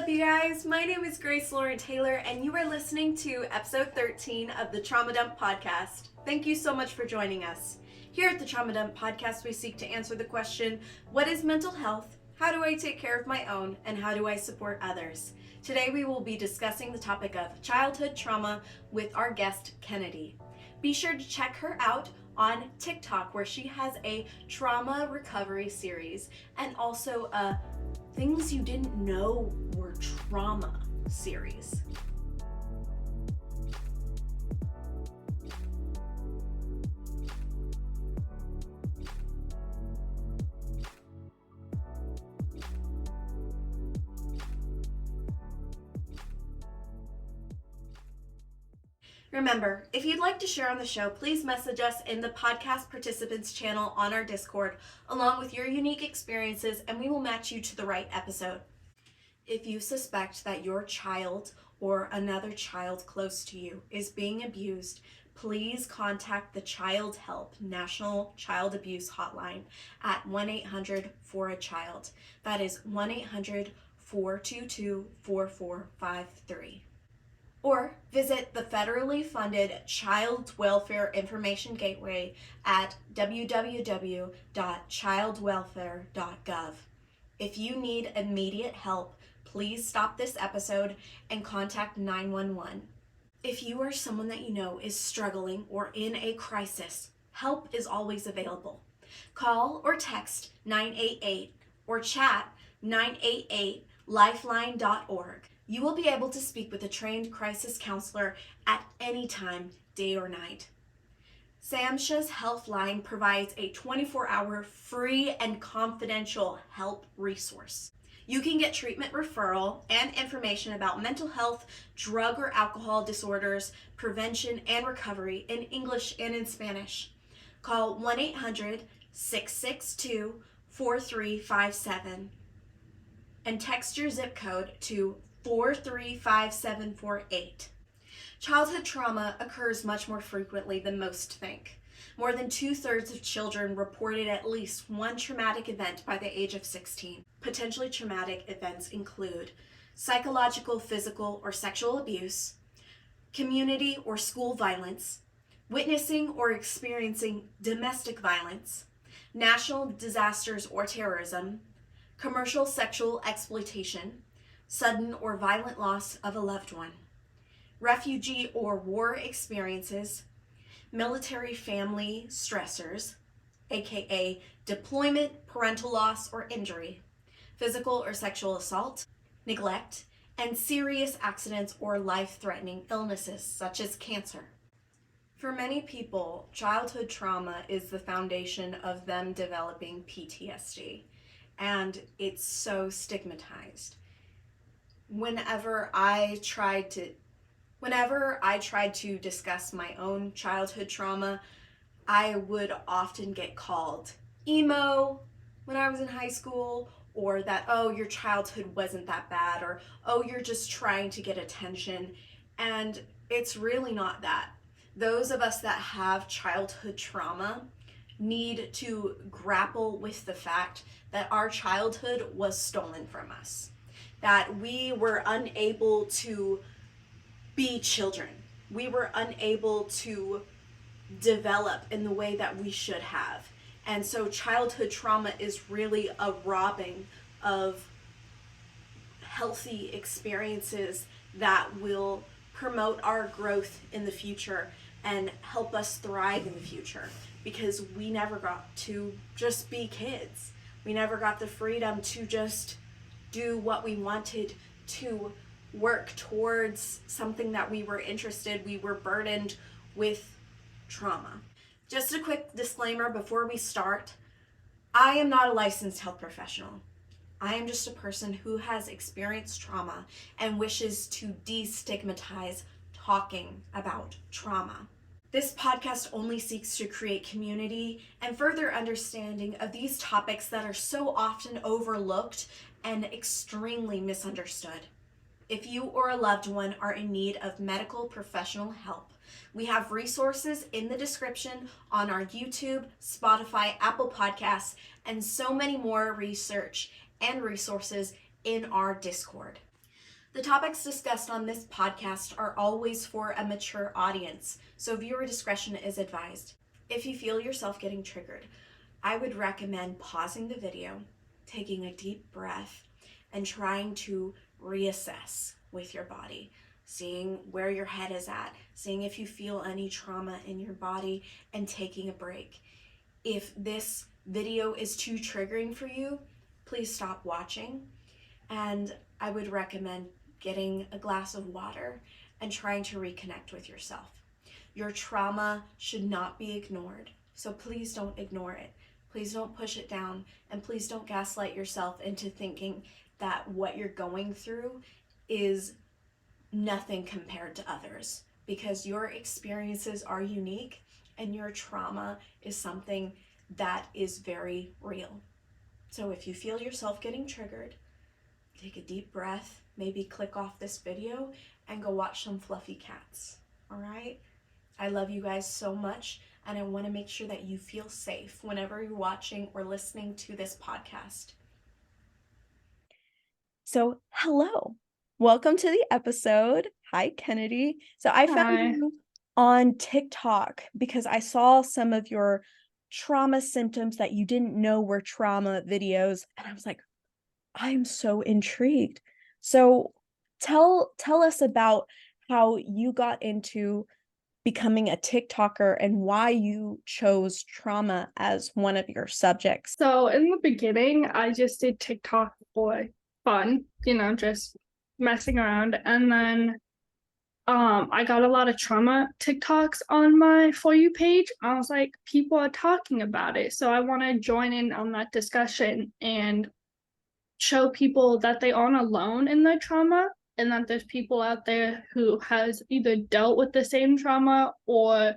up, you guys? My name is Grace Lauren Taylor, and you are listening to episode 13 of the Trauma Dump Podcast. Thank you so much for joining us. Here at the Trauma Dump Podcast, we seek to answer the question, what is mental health? How do I take care of my own? And how do I support others? Today, we will be discussing the topic of childhood trauma with our guest, Kennedy. Be sure to check her out on TikTok, where she has a trauma recovery series and also a Things You Didn't Know Were Trauma series. Remember, if you'd like to share on the show, please message us in the podcast participants channel on our Discord, along with your unique experiences, and we will match you to the right episode. If you suspect that your child or another child close to you is being abused, please contact the BetterHelp National Child Abuse Hotline at 1-800-4-A-CHILD. That is 1-800-422-4453. Or visit the federally funded Child Welfare Information Gateway at www.childwelfare.gov. If you need immediate help, please stop this episode and contact 911. If you or someone that you know is struggling or in a crisis, help is always available. Call or text 988 or chat 988lifeline.org. You will be able to speak with a trained crisis counselor at any time, day or night. SAMHSA's Healthline provides a 24-hour free and confidential help resource. You can get treatment referral and information about mental health, drug or alcohol disorders, prevention and recovery in English and in Spanish. Call 1-800-662-4357 and text your zip code to 435748. Childhood trauma occurs much more frequently than most think. More than 2/3 of children reported at least one traumatic event by the age of 16. Potentially traumatic events include psychological, physical, or sexual abuse, community or school violence, witnessing or experiencing domestic violence, national disasters or terrorism, commercial sexual exploitation, sudden or violent loss of a loved one, refugee or war experiences, military family stressors, aka deployment, parental loss or injury, physical or sexual assault, neglect, and serious accidents or life-threatening illnesses such as cancer. For many people, childhood trauma is the foundation of them developing PTSD, and it's so stigmatized. Whenever I tried to discuss my own childhood trauma, I would often get called emo when I was in high school, or that, oh, your childhood wasn't that bad, or, oh, you're just trying to get attention. And it's really not that. Those of us that have childhood trauma need to grapple with the fact that our childhood was stolen from us, that we were unable to be children. We were unable to develop in the way that we should have. And so childhood trauma is really a robbing of healthy experiences that will promote our growth in the future and help us thrive in the future, because we never got to just be kids. We never got the freedom to just do what we wanted, to work towards something that we were interested. We were burdened with trauma. Just a quick disclaimer before we start. I am not a licensed health professional. I am just a person who has experienced trauma and wishes to destigmatize talking about trauma. This podcast only seeks to create community and further understanding of these topics that are so often overlooked and extremely misunderstood. If you or a loved one are in need of medical professional help, we have resources in the description on our YouTube, Spotify, Apple Podcasts, and so many more research and resources in our Discord. The topics discussed on this podcast are always for a mature audience, so viewer discretion is advised. If you feel yourself getting triggered, I would recommend pausing the video, taking a deep breath, and trying to reassess with your body, seeing where your head is at, seeing if you feel any trauma in your body, and taking a break. If this video is too triggering for you, please stop watching, and I would recommend getting a glass of water and trying to reconnect with yourself. Your trauma should not be ignored, so please don't ignore it. Please don't push it down, and please don't gaslight yourself into thinking that what you're going through is nothing compared to others, because your experiences are unique and your trauma is something that is very real. So if you feel yourself getting triggered, take a deep breath, maybe click off this video and go watch some fluffy cats. All right? I love you guys so much, and I want to make sure that you feel safe whenever you're watching or listening to this podcast. So, hello. Welcome to the episode. Hi, Kennedy. So I found you on TikTok because I saw some of your trauma symptoms that you didn't know were trauma videos, and I was like, I'm so intrigued. So tell us about how you got into becoming a TikToker and why you chose trauma as one of your subjects. So in the beginning, I just did TikTok for fun, just messing around. And then I got a lot of trauma TikToks on my For You page. I was like, people are talking about it. So I want to join in on that discussion and show people that they aren't alone in their trauma, and that there's people out there who has either dealt with the same trauma or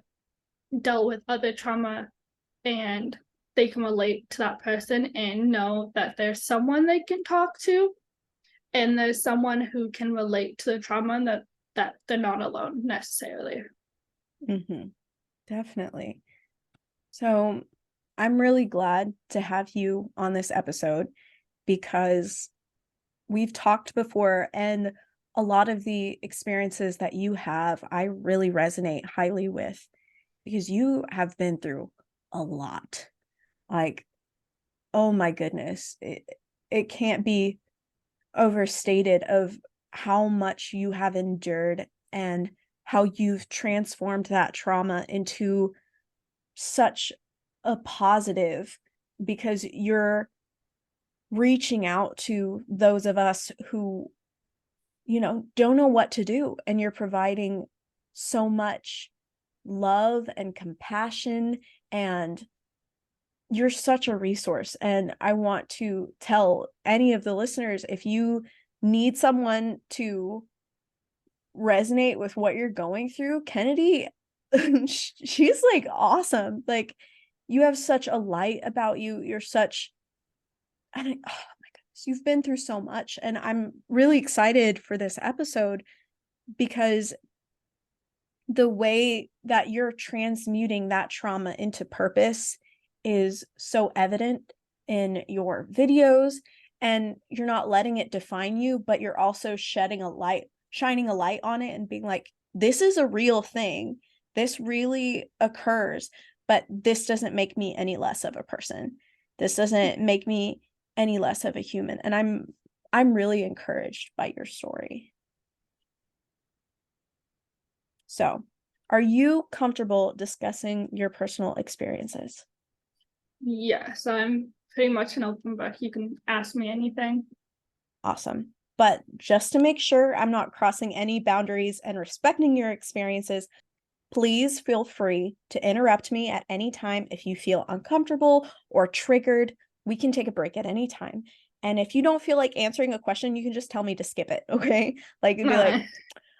dealt with other trauma, and they can relate to that person and know that there's someone they can talk to, and there's someone who can relate to the trauma, and that they're not alone necessarily. Definitely. So I'm really glad to have you on this episode because we've talked before, and a lot of the experiences that you have, I really resonate highly with, because you have been through a lot. Like, oh my goodness, it can't be overstated of how much you have endured and how you've transformed that trauma into such a positive, because you're reaching out to those of us who, don't know what to do, and you're providing so much love and compassion, and you're such a resource. And I want to tell any of the listeners, if you need someone to resonate with what you're going through, Kennedy, she's like awesome. Like, you have such a light about you. You're such, oh my goodness, you've been through so much. And I'm really excited for this episode because the way that you're transmuting that trauma into purpose is so evident in your videos, and you're not letting it define you, but you're also shining a light on it and being like, this is a real thing. This really occurs, but this doesn't make me any less of a person. This doesn't make me any less of a human. And I'm really encouraged by your story. So, are you comfortable discussing your personal experiences? Yes, I'm pretty much an open book. You can ask me anything. Awesome. But just to make sure I'm not crossing any boundaries and respecting your experiences, please feel free to interrupt me at any time if you feel uncomfortable or triggered. We can take a break at any time. And if you don't feel like answering a question, you can just tell me to skip it, okay? Like, it'd be like,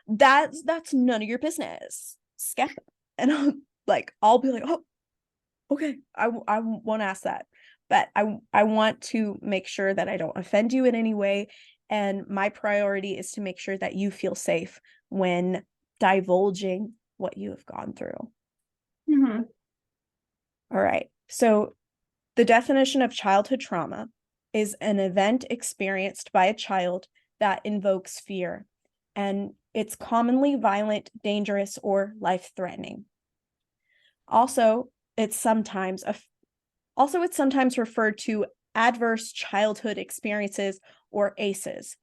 that's none of your business. Skip it. And I'll be like, oh, okay, I won't ask that. But I want to make sure that I don't offend you in any way. And my priority is to make sure that you feel safe when divulging what you have gone through. Mm-hmm. All right. So the definition of childhood trauma is an event experienced by a child that invokes fear, and it's commonly violent, dangerous, or life-threatening. Also, it's sometimes referred to adverse childhood experiences or ACEs.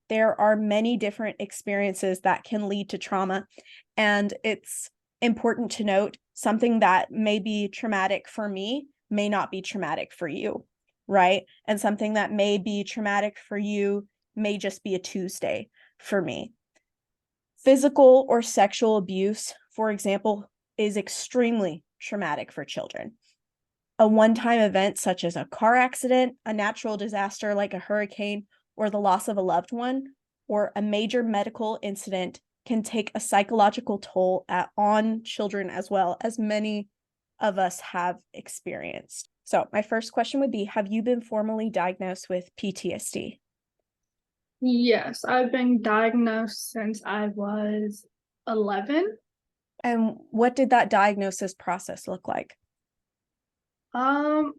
There are many different experiences that can lead to trauma, and it's important to note something that may be traumatic for me may not be traumatic for you, right? And something that may be traumatic for you may just be a Tuesday for me. Physical or sexual abuse, for example, is extremely traumatic for children. A one-time event such as a car accident, a natural disaster like a hurricane, or the loss of a loved one, or a major medical incident can take a psychological toll on children as well, as many of us have experienced. So my first question would be, have you been formally diagnosed with PTSD? Yes, I've been diagnosed since I was 11. And what did that diagnosis process look like? Um,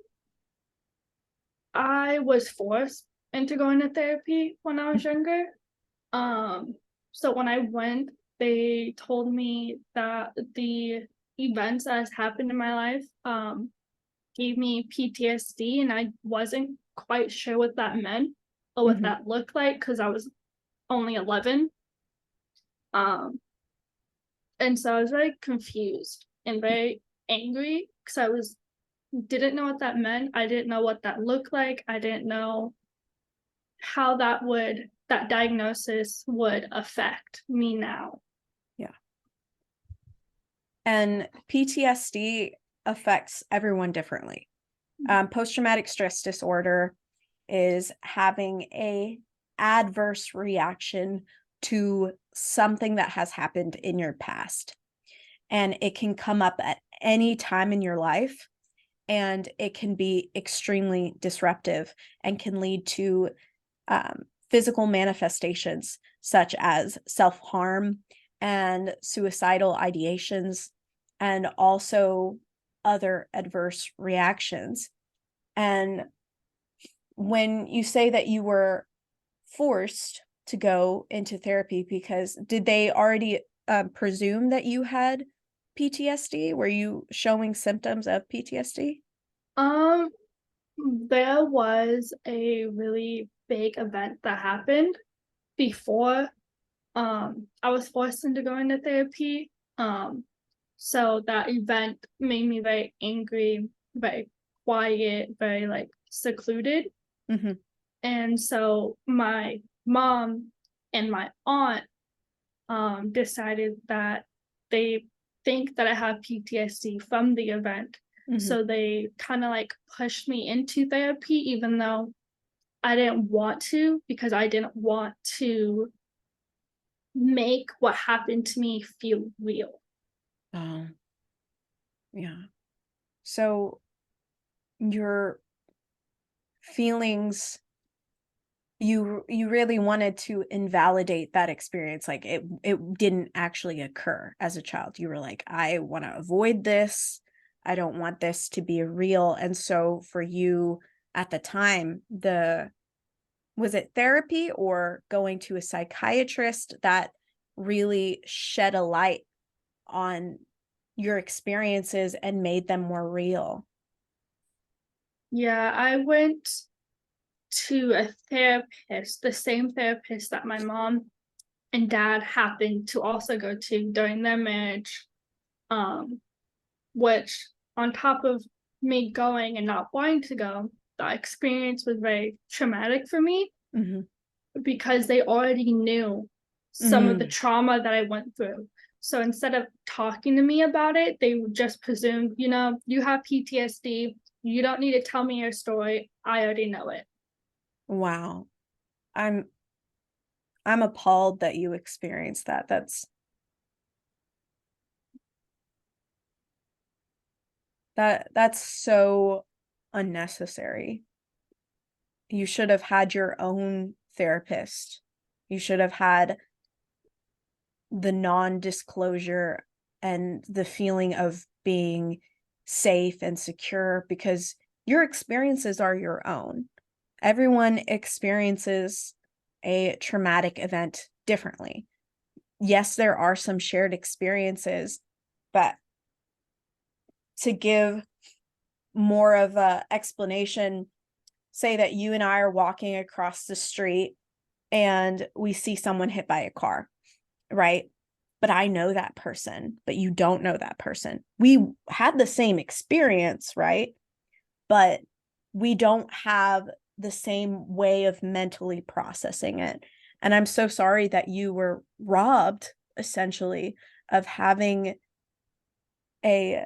I was forced into going to therapy when I was younger. So when I went, they told me that the events that has happened in my life gave me PTSD, and I wasn't quite sure what that meant or what that looked like because I was only 11. Um, and so I was very confused and very angry because didn't know what that meant. I didn't know what that looked like. I didn't know how that diagnosis would affect me now. Yeah. And PTSD affects everyone differently. Post-traumatic stress disorder is having a adverse reaction to something that has happened in your past. And it can come up at any time in your life, and it can be extremely disruptive and can lead to physical manifestations such as self-harm and suicidal ideations, and also other adverse reactions. And when you say that you were forced to go into therapy, because did they already presume that you had PTSD? Were you showing symptoms of PTSD? Um, there was a really big event that happened before I was forced into going to therapy. So that event made me very angry, very quiet, very like secluded. Mm-hmm. And so my mom and my aunt decided that they think that I have PTSD from the event. Mm-hmm. So they kind of like pushed me into therapy, even though I didn't want to, because I didn't want to make what happened to me feel real. Yeah. So your feelings, you really wanted to invalidate that experience, like it didn't actually occur as a child. You were like, I want to avoid this. I don't want this to be real. And so for you at the time, was it therapy or going to a psychiatrist that really shed a light on your experiences and made them more real? Yeah, I went to a therapist, the same therapist that my mom and dad happened to also go to during their marriage. Which on top of me going and not wanting to go, the experience was very traumatic for me Mm-hmm. because they already knew some of the trauma that I went through. So instead of talking to me about it, they just presumed, you have PTSD. You don't need to tell me your story. I already know it. Wow. I'm appalled that you experienced that. That's so unnecessary. You should have had your own therapist. You should have had the non-disclosure and the feeling of being safe and secure, because your experiences are your own. Everyone experiences a traumatic event differently. yes, there are some shared experiences, but to give more of a explanation, say that you and I are walking across the street and we see someone hit by a car, right? But I know that person, but you don't know that person. We had the same experience, right? But we don't have the same way of mentally processing it. And I'm so sorry that you were robbed, essentially, of having a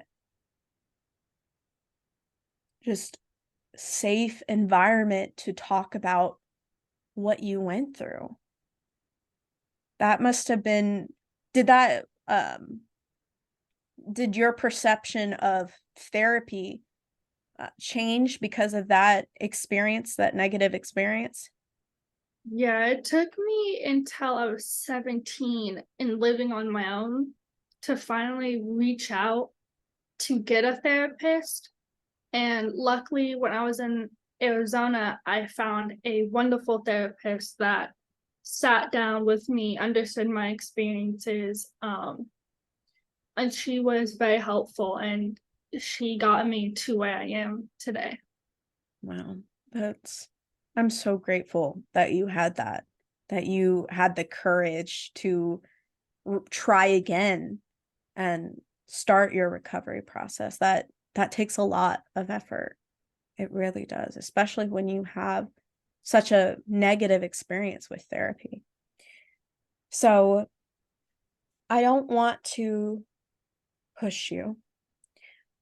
just safe environment to talk about what you went through. That must have been, did your perception of therapy change because of that experience, that negative experience? Yeah, it took me until I was 17 and living on my own to finally reach out to get a therapist. And luckily, when I was in Arizona, I found a wonderful therapist that sat down with me, understood my experiences, and she was very helpful, and she got me to where I am today. Wow, I'm so grateful that you had that you had the courage to try again and start your recovery process. That takes a lot of effort. It really does, especially when you have such a negative experience with therapy. So I don't want to push you,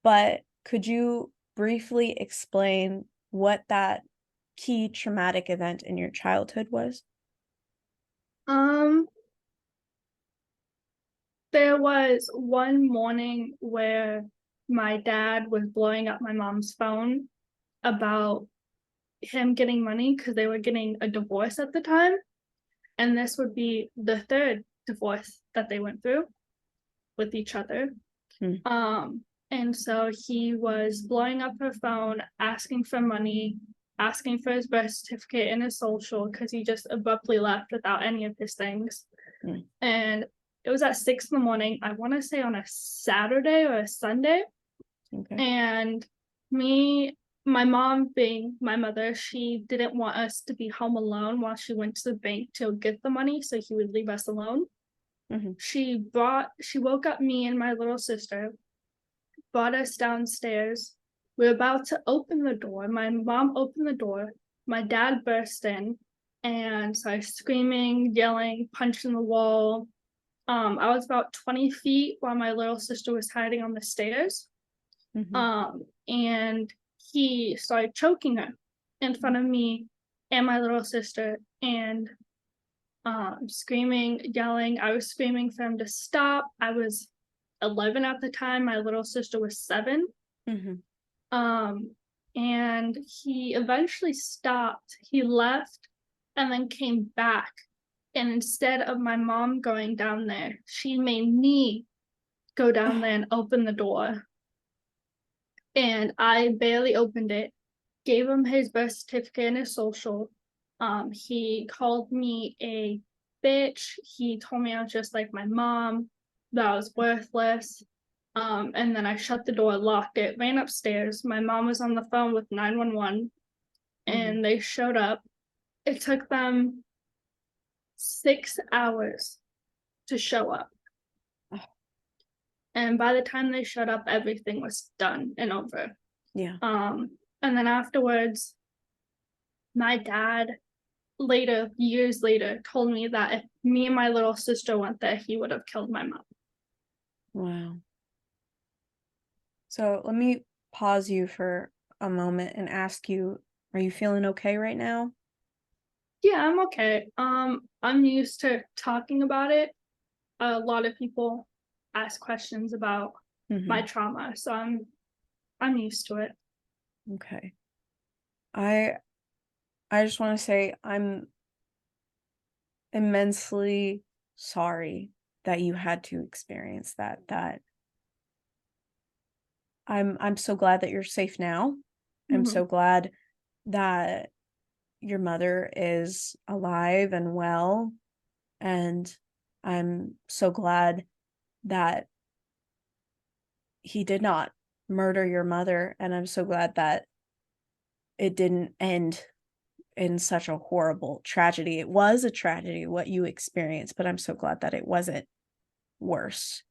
but could you briefly explain what that key traumatic event in your childhood was? Um, there was one morning where my dad was blowing up my mom's phone about him getting money because they were getting a divorce at the time. And this would be the third divorce that they went through with each other. Hmm. And so he was blowing up her phone, asking for money, asking for his birth certificate and his social because he just abruptly left without any of his things. Hmm. And it was at 6 in the morning, I want to say on a Saturday or a Sunday. Okay. And my mom, being my mother, she didn't want us to be home alone while she went to the bank to get the money, so he would leave us alone. Mm-hmm. She woke up me and my little sister, brought us downstairs. We were about to open the door. My mom opened the door. My dad burst in and started screaming, yelling, punching the wall. I was about 20 feet while my little sister was hiding on the stairs. Mm-hmm. And he started choking her in front of me and my little sister and screaming, yelling. I was screaming for him to stop. I was 11 at the time. My little sister was 7. Mm-hmm. And he eventually stopped. He left and then came back. And instead of my mom going down there, she made me go down there and open the door. And I barely opened it, gave him his birth certificate and his social. He called me a bitch. He told me I was just like my mom, that I was worthless. And then I shut the door, locked it, ran upstairs. My mom was on the phone with 911 and they showed up. It took them 6 hours to show up. And by the time they showed up, everything was done and over. Yeah. And then afterwards, my dad years later, told me that if me and my little sister went there, he would have killed my mom. Wow. So let me pause you for a moment and ask you, are you feeling okay right now? Yeah, I'm okay. I'm used to talking about it. A lot of people ask questions about my trauma, so I'm used to it. Okay. I just want to say I'm immensely sorry that you had to experience that. I'm so glad that you're safe now. I'm so glad that your mother is alive and well, and I'm so glad that he did not murder your mother, and I'm so glad that it didn't end in such a horrible tragedy. It was a tragedy what you experienced, but I'm so glad that it wasn't worse.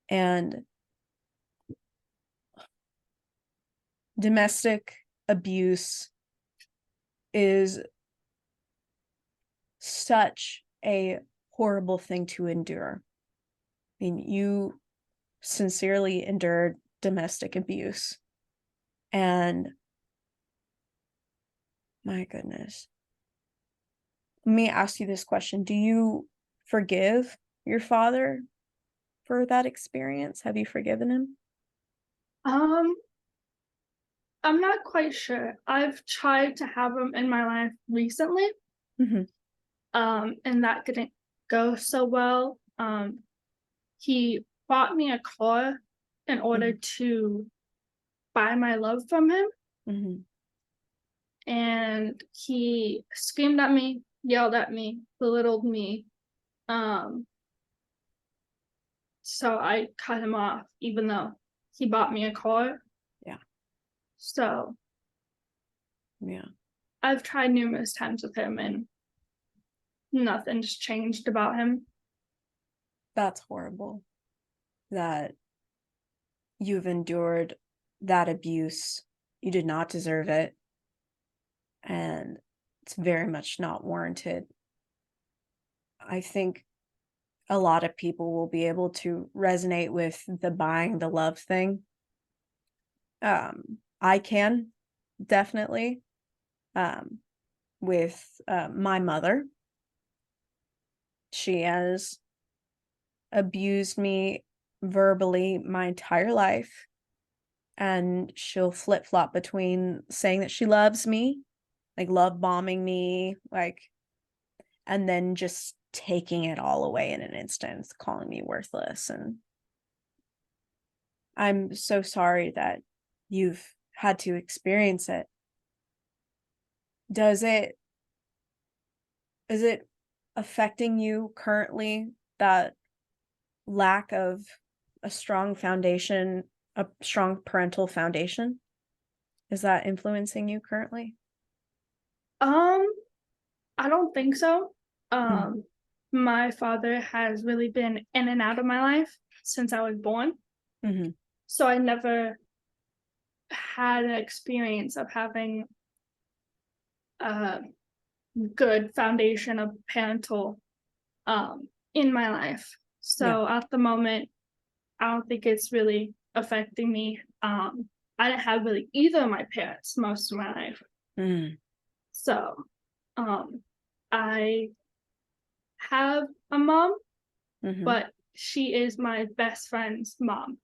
And domestic abuse is such a horrible thing to endure. I mean, you sincerely endured domestic abuse. And my goodness. Let me ask you this question. Do you forgive your father for that experience? Have you forgiven him? Um, I'm not quite sure. I've tried to have him in my life recently, Mm-hmm. and that didn't go so well. He bought me a car in order to buy my love from him, Mm-hmm. and he screamed at me, yelled at me, belittled me. Um, so I cut him off, even though he bought me a car. Yeah. So Yeah. I've tried numerous times with him, and nothing's changed about him. That's horrible that you've endured that abuse. You did not deserve it. And it's very much not warranted. I think a lot of people will be able to resonate with the buying the love thing. I can definitely, um, with my mother. She has abused me verbally my entire life, and she'll flip-flop between saying that she loves me, like love bombing me, like, and then just taking it all away in an instant, calling me worthless. And I'm so sorry that you've had to experience it. Does it is it affecting you currently, that lack of a strong foundation, a strong parental foundation? Is that influencing you currently? Um, I don't think so. Mm. My father has really been in and out of my life since I was born, Mhm. so I never had an experience of having a good foundation of parental in my life. Yeah. So at the moment, I don't think it's really affecting me. I didn't have really either of my parents most of my life. Mm. So I have a mom, Mhm. but she is my best friend's mom.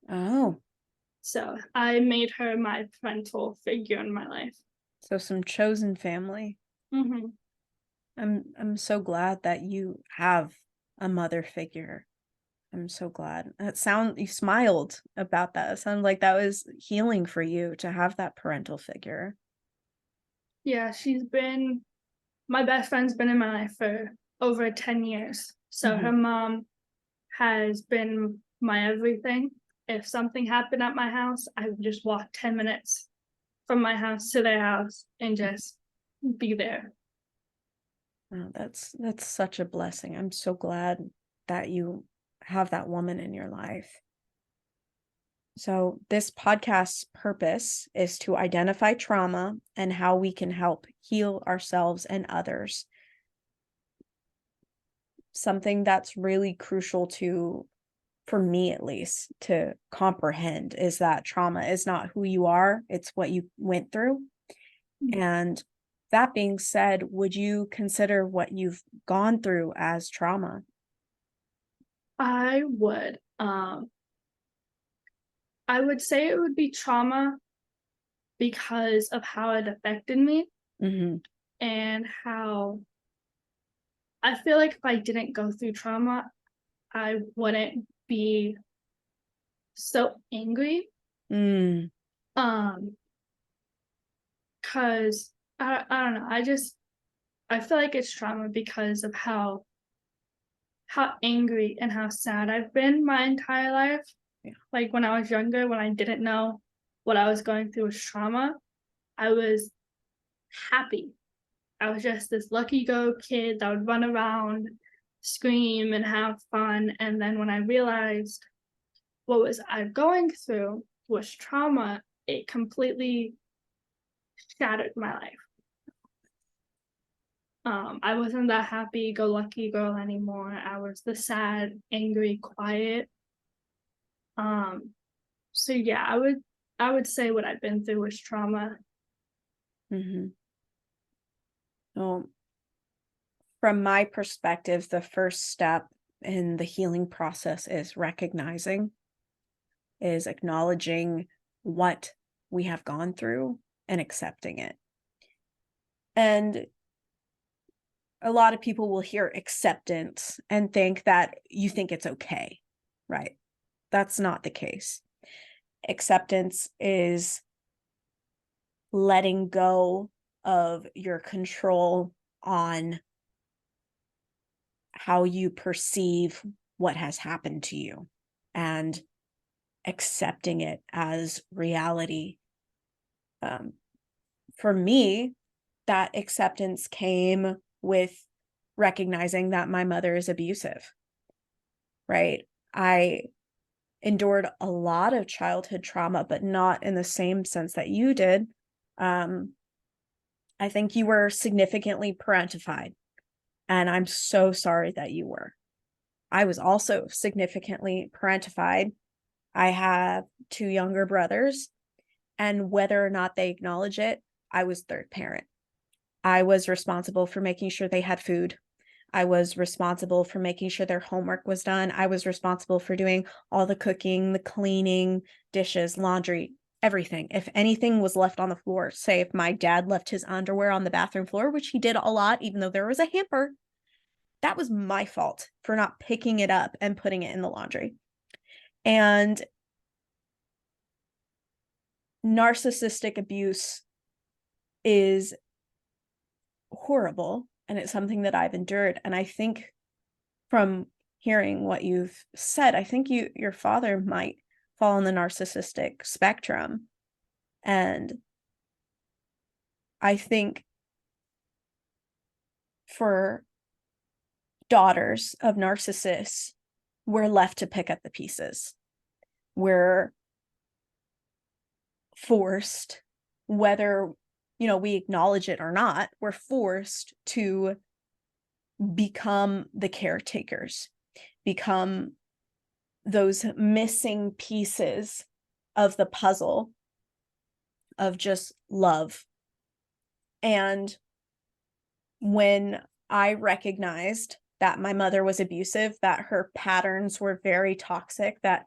Oh, So I made her my parental figure in my life. so some chosen family. Mm-hmm. I'm so glad that you have a mother figure. I'm so glad. You smiled about that. It sounded like that was healing for you to have that parental figure. Yeah, my best friend's been in my life for over 10 years. So her Mhm. mom has been my everything. If something happened at my house, I would just walk 10 minutes from my house to their house and just be there. Oh, that's such a blessing. I'm so glad that you have that woman in your life. So, this podcast's purpose is to identify trauma and how we can help heal ourselves and others. Something that's really crucial for me at least, to comprehend is that trauma is not who you are, it's what you went through. And that being said, would you consider what you've gone through as trauma? I would. I would say it would be trauma because of how it affected me Mhm. and how I feel like if I didn't go through trauma, I wouldn't be so angry. Mm. Um, cause I don't know. I feel like it's trauma because of how how angry and how sad I've been my entire life. Yeah. Like when I was younger, when I didn't know what I was going through was trauma, I was happy. I was just this lucky go kid that would run around, scream, and have fun. And then when I realized what was I going through was trauma, it completely shattered my life. I wasn't that happy go lucky girl anymore. I was the sad, angry, quiet. So yeah, I would say what I've been through was trauma. Mm-hmm. Well, from my perspective, the first step in the healing process is acknowledging what we have gone through and accepting it. And a lot of people will hear acceptance and think that you think it's okay, right? That's not the case. Acceptance is letting go of your control on how you perceive what has happened to you and accepting it as reality. For me, that acceptance came with recognizing that my mother is abusive, right? I endured a lot of childhood trauma, but not in the same sense that you did. I think you were significantly parentified, and I'm so sorry that you were. I was also significantly parentified. I have 2 younger brothers, and whether or not they acknowledge it, I was third parent. I was responsible for making sure they had food. I was responsible for making sure their homework was done. I was responsible for doing all the cooking, the cleaning, dishes, laundry, everything. If anything was left on the floor, say if my dad left his underwear on the bathroom floor, which he did a lot, even though there was a hamper, that was my fault for not picking it up and putting it in the laundry. And narcissistic abuse is horrible, and it's something that I've endured. And I think from hearing what you've said, I think your father might fall on the narcissistic spectrum. And I think for daughters of narcissists, we're left to pick up the pieces. We're forced, whether we acknowledge it or not, we're forced to become the caretakers, become those missing pieces of the puzzle of just love. And when I recognized that my mother was abusive, that her patterns were very toxic, that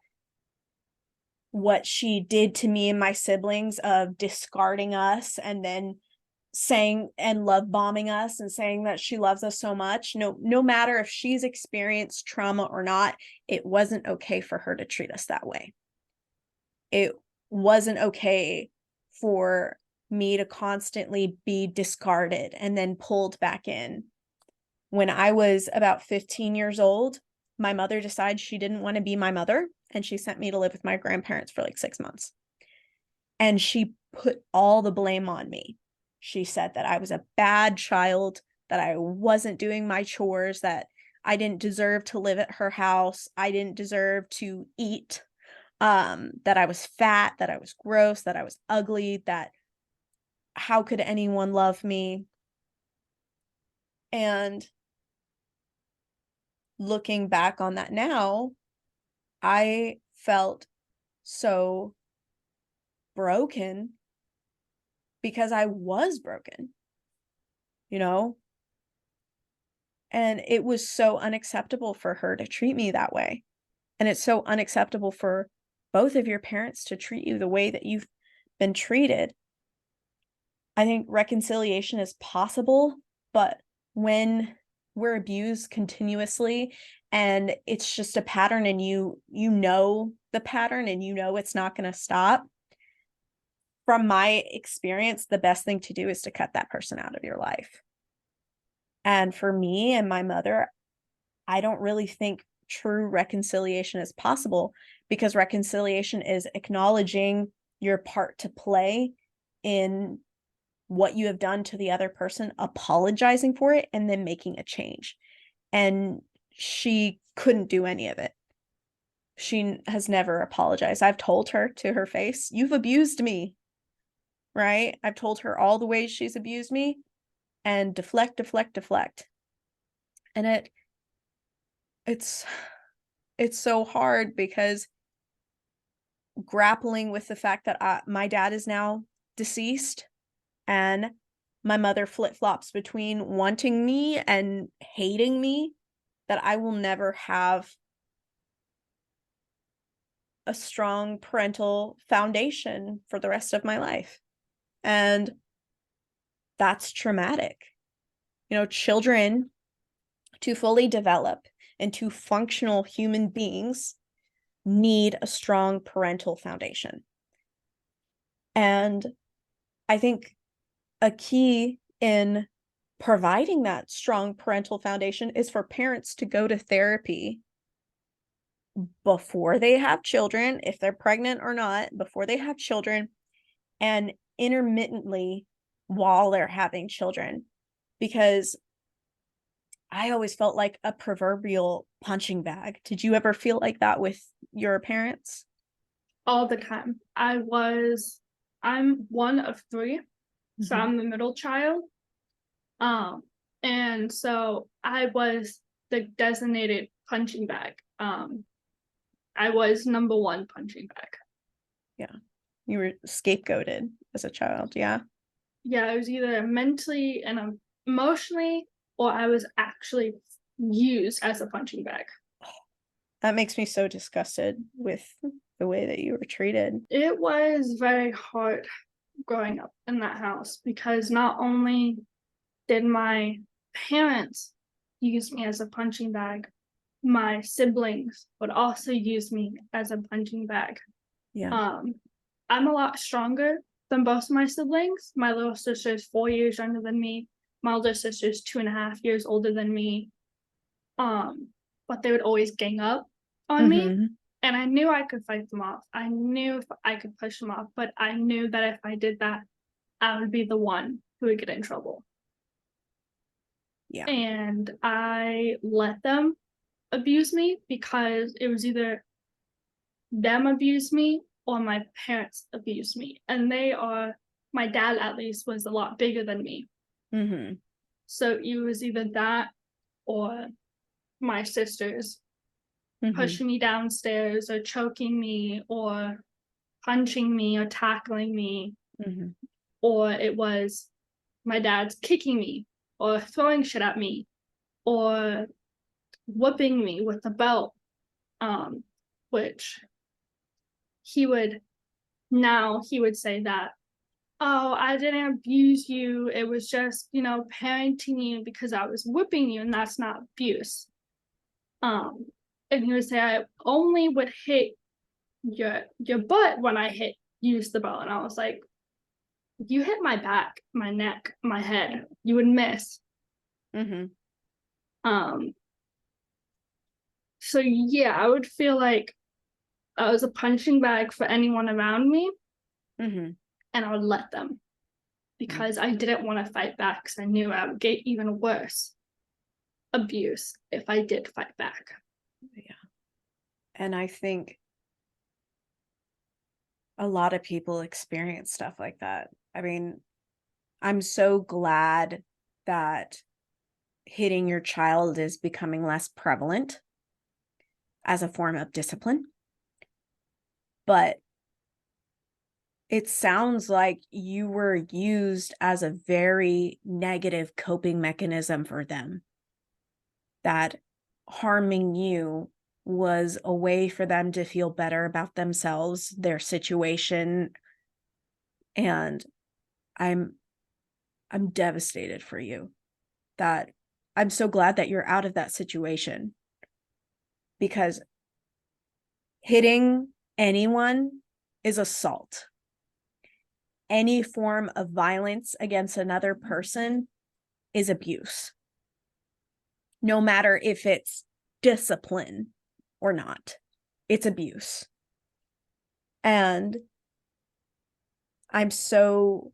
what she did to me and my siblings of discarding us and then saying and love bombing us and saying that she loves us so much, no matter if she's experienced trauma or not, it wasn't okay for her to treat us that way. It wasn't okay for me to constantly be discarded and then pulled back in. When I was about 15 years old, my mother decided she didn't want to be my mother, and she sent me to live with my grandparents for like 6 months. And she put all the blame on me. She said that I was a bad child, that I wasn't doing my chores, that I didn't deserve to live at her house, I didn't deserve to eat, that I was fat, that I was gross, that I was ugly, that how could anyone love me? And looking back on that now, I felt so broken because I was broken, and it was so unacceptable for her to treat me that way. And it's so unacceptable for both of your parents to treat you the way that you've been treated. I think reconciliation is possible, but when we're abused continuously and it's just a pattern, and you know the pattern, and it's not going to stop, from my experience, the best thing to do is to cut that person out of your life. And for me and my mother, I don't really think true reconciliation is possible, because reconciliation is acknowledging your part to play in what you have done to the other person, apologizing for it, and then making a change. And she couldn't do any of it. She has never apologized. I've told her to her face, "You've abused me." Right? I've told her all the ways she's abused me, and deflect. And it's so hard, because grappling with the fact that my dad is now deceased, and my mother flip-flops between wanting me and hating me, that I will never have a strong parental foundation for the rest of my life. And that's traumatic. Children, to fully develop into functional human beings, need a strong parental foundation. And I think a key in providing that strong parental foundation is for parents to go to therapy before they have children, if they're pregnant or not, before they have children, and intermittently while they're having children. Because I always felt like a proverbial punching bag. Did you ever feel like that with your parents? All the time. I'm one of three, so I'm the middle child. And so I was the designated punching bag. I was number one punching bag. Yeah. You were scapegoated as a child, yeah? Yeah, I was either mentally and emotionally, or I was actually used as a punching bag. That makes me so disgusted with the way that you were treated. It was very hard growing up in that house, because not only did my parents use me as a punching bag, my siblings would also use me as a punching bag. Yeah. I'm a lot stronger than both of my siblings. My little sister is 4 years younger than me. My older sister is 2.5 years older than me. But they would always gang up on me. And I knew I could fight them off. I knew I could push them off, but I knew that if I did that, I would be the one who would get in trouble. Yeah. And I let them abuse me, because it was either them abuse me or my parents abuse me. And my dad at least was a lot bigger than me. So it was either that or my sisters pushing me downstairs or choking me or punching me or tackling me. Or it was my dad's kicking me or throwing shit at me or whooping me with a belt, which he would say that, "Oh, I didn't abuse you. It was just, parenting you because I was whipping you, and that's not abuse." And he would say, "I only would hit your butt when I use the belt." And I was like, "You hit my back, my neck, my head, you would miss." So yeah, I would feel like I was a punching bag for anyone around me, and I would let them, because I didn't want to fight back, because I knew I would get even worse abuse if I did fight back. Yeah. And I think a lot of people experience stuff like that. I mean, I'm so glad that hitting your child is becoming less prevalent as a form of discipline. But it sounds like you were used as a very negative coping mechanism for them. That harming you was a way for them to feel better about themselves, their situation. And I'm devastated for you. That I'm so glad that you're out of that situation, because hitting anyone is assault. Any form of violence against another person is abuse. No matter if it's discipline or not. It's abuse. And I'm so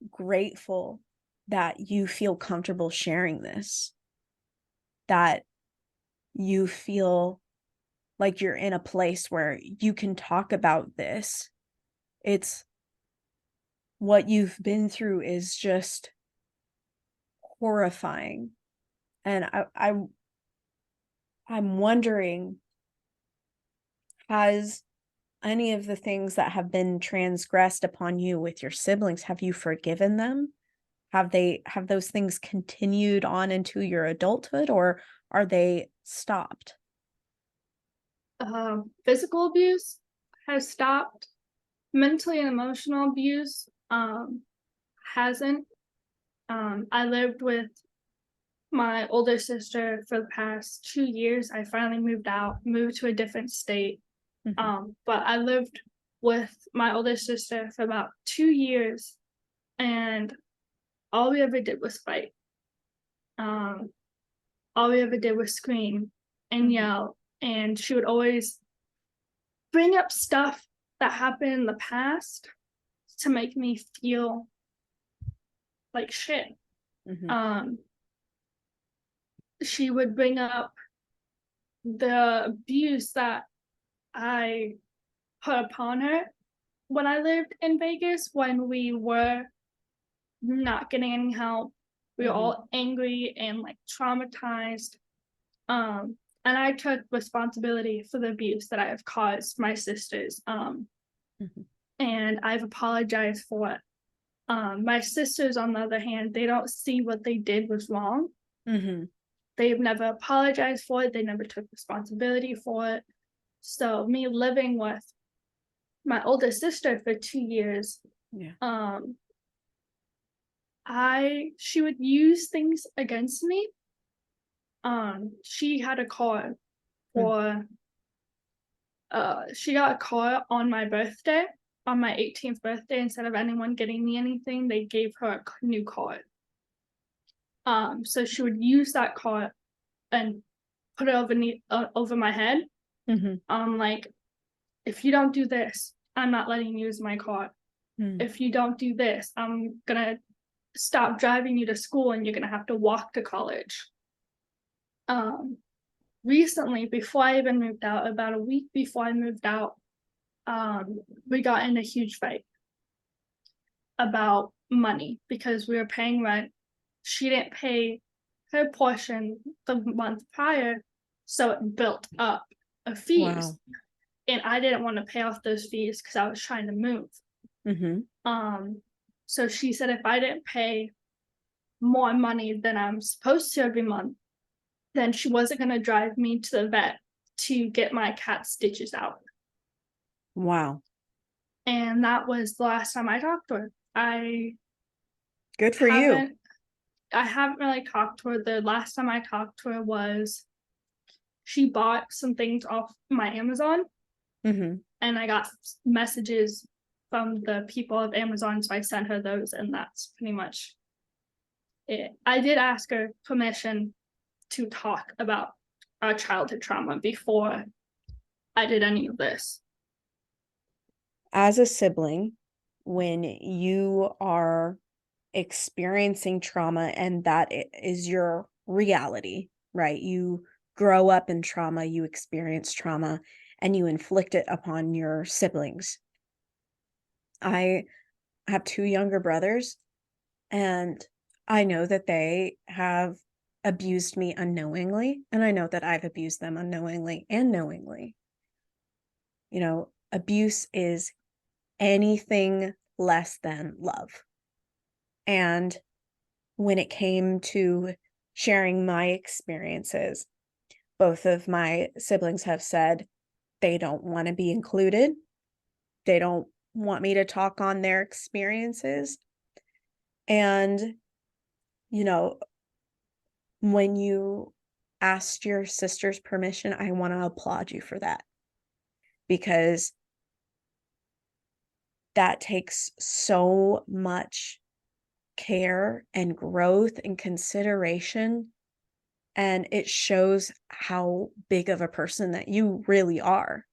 grateful that you feel comfortable sharing this, that you feel like you're in a place where you can talk about this. It's what you've been through is just horrifying. And I'm wondering, has any of the things that have been transgressed upon you with your siblings, have you forgiven them? Have those things continued on into your adulthood, or are they stopped? Physical abuse has stopped. Mentally and emotional abuse hasn't. I lived with my older sister for the past 2 years. I finally moved to a different state. But I lived with my older sister for about 2 years, and all we ever did was fight. All we ever did was scream and yell, and she would always bring up stuff that happened in the past to make me feel like shit. She would bring up the abuse that I put upon her when I lived in Vegas, when we were not getting any help. We were all angry and like traumatized. And I took responsibility for the abuse that I have caused my sisters. And I've apologized for it. My sisters, on the other hand, they don't see what they did was wrong. They've never apologized for it. They never took responsibility for it. So me living with my older sister for 2 years, she would use things against me. She had a car for she got a car on my birthday, on my 18th birthday. Instead of anyone getting me anything, they gave her a new car. So she would use that car and put it over my head. Like, if you don't do this, I'm not letting you use my car. If you don't do this, I'm gonna stop driving you to school and you're gonna have to walk to college. Recently, before I even moved out, about a week before I moved out, we got in a huge fight about money because we were paying rent. She didn't pay her portion the month prior, so it built up of fees. And I didn't want to pay off those fees because I was trying to move. So she said if I didn't pay more money than I'm supposed to every month, then she wasn't going to drive me to the vet to get my cat stitches out. Wow. And that was the last time I talked to her. Good for you. I haven't really talked to her. The last time I talked to her was she bought some things off my Amazon. And I got messages from the people of Amazon, so I sent her those, and that's pretty much it. I did ask her permission to talk about our childhood trauma before I did any of this. As a sibling, when you are experiencing trauma and that is your reality, right? You grow up in trauma, you experience trauma, and you inflict it upon your siblings. I have 2 younger brothers, and I know that they have abused me unknowingly, and I know that I've abused them unknowingly and knowingly. Abuse is anything less than love. And when it came to sharing my experiences, both of my siblings have said they don't want to be included. They don't want me to talk on their experiences. And, when you asked your sister's permission, I want to applaud you for that, because that takes so much care and growth and consideration And it shows how big of a person that you really are,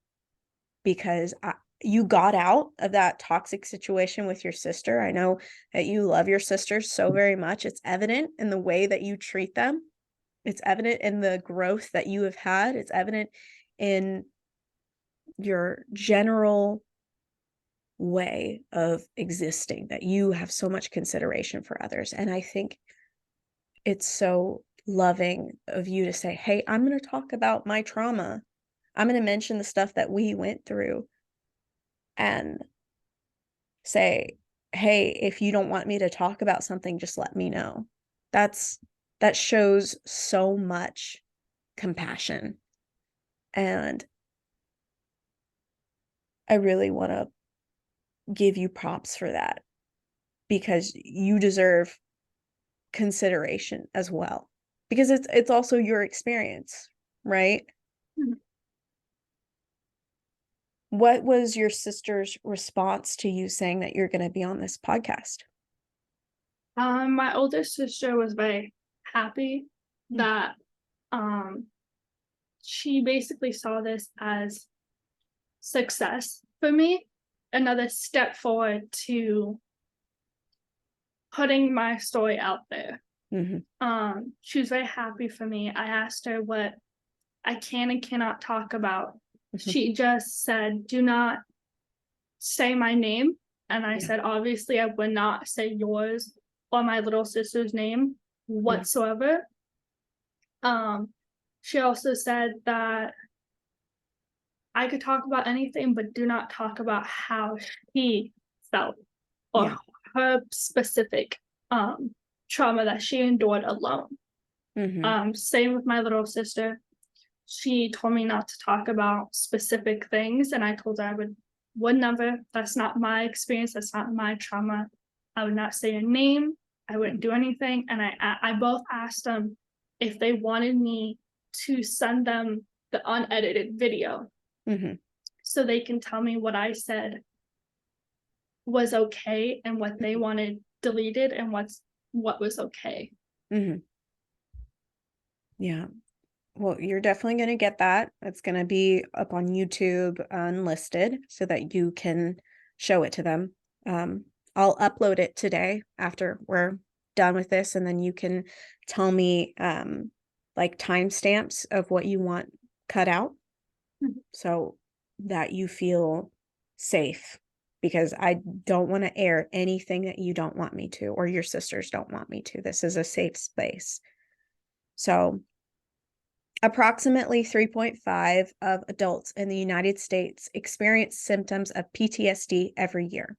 because you got out of that toxic situation with your sister. I know that you love your sisters so very much. It's evident in the way that you treat them. It's evident in the growth that you have had. It's evident in your general way of existing, that you have so much consideration for others. And I think it's so loving of you to say, hey, I'm going to talk about my trauma. I'm going to mention the stuff that we went through and say, hey, if you don't want me to talk about something, just let me know. That shows so much compassion. And I really want to give you props for that, because you deserve consideration as well, because it's also your experience, right? Mhm. What was your sister's response to you saying that you're going to be on this podcast? My older sister was very happy that she basically saw this as success for me, another step forward to putting my story out there. She was very happy for me. I asked her what I can and cannot talk about. She just said, do not say my name. And I said, obviously, I would not say yours or my little sister's name whatsoever. She also said that I could talk about anything, but do not talk about how she felt or her specific trauma that she endured alone. Same with my little sister. She told me not to talk about specific things, and I told her I would never. That's not my experience. That's not my trauma. I would not say a name. I wouldn't do anything. And I both asked them if they wanted me to send them the unedited video so they can tell me what I said was okay and what they wanted deleted and what was okay. Yeah. Well, you're definitely going to get that. It's going to be up on YouTube unlisted so that you can show it to them. I'll upload it today after we're done with this, and then you can tell me like timestamps of what you want cut out so that you feel safe, because I don't want to air anything that you don't want me to, or your sisters don't want me to. This is a safe space. So approximately 3.5 of adults in the United States experience symptoms of PTSD every year,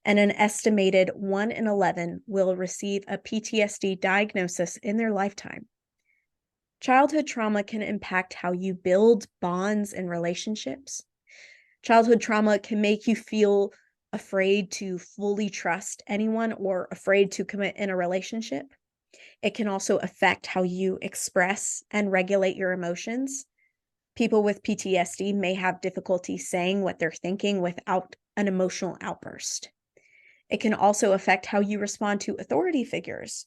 and an estimated 1 in 11 will receive a PTSD diagnosis in their lifetime. Childhood trauma can impact how you build bonds and relationships. Childhood trauma can make you feel afraid to fully trust anyone or afraid to commit in a relationship. It can also affect how you express and regulate your emotions. People with PTSD may have difficulty saying what they're thinking without an emotional outburst. It can also affect how you respond to authority figures.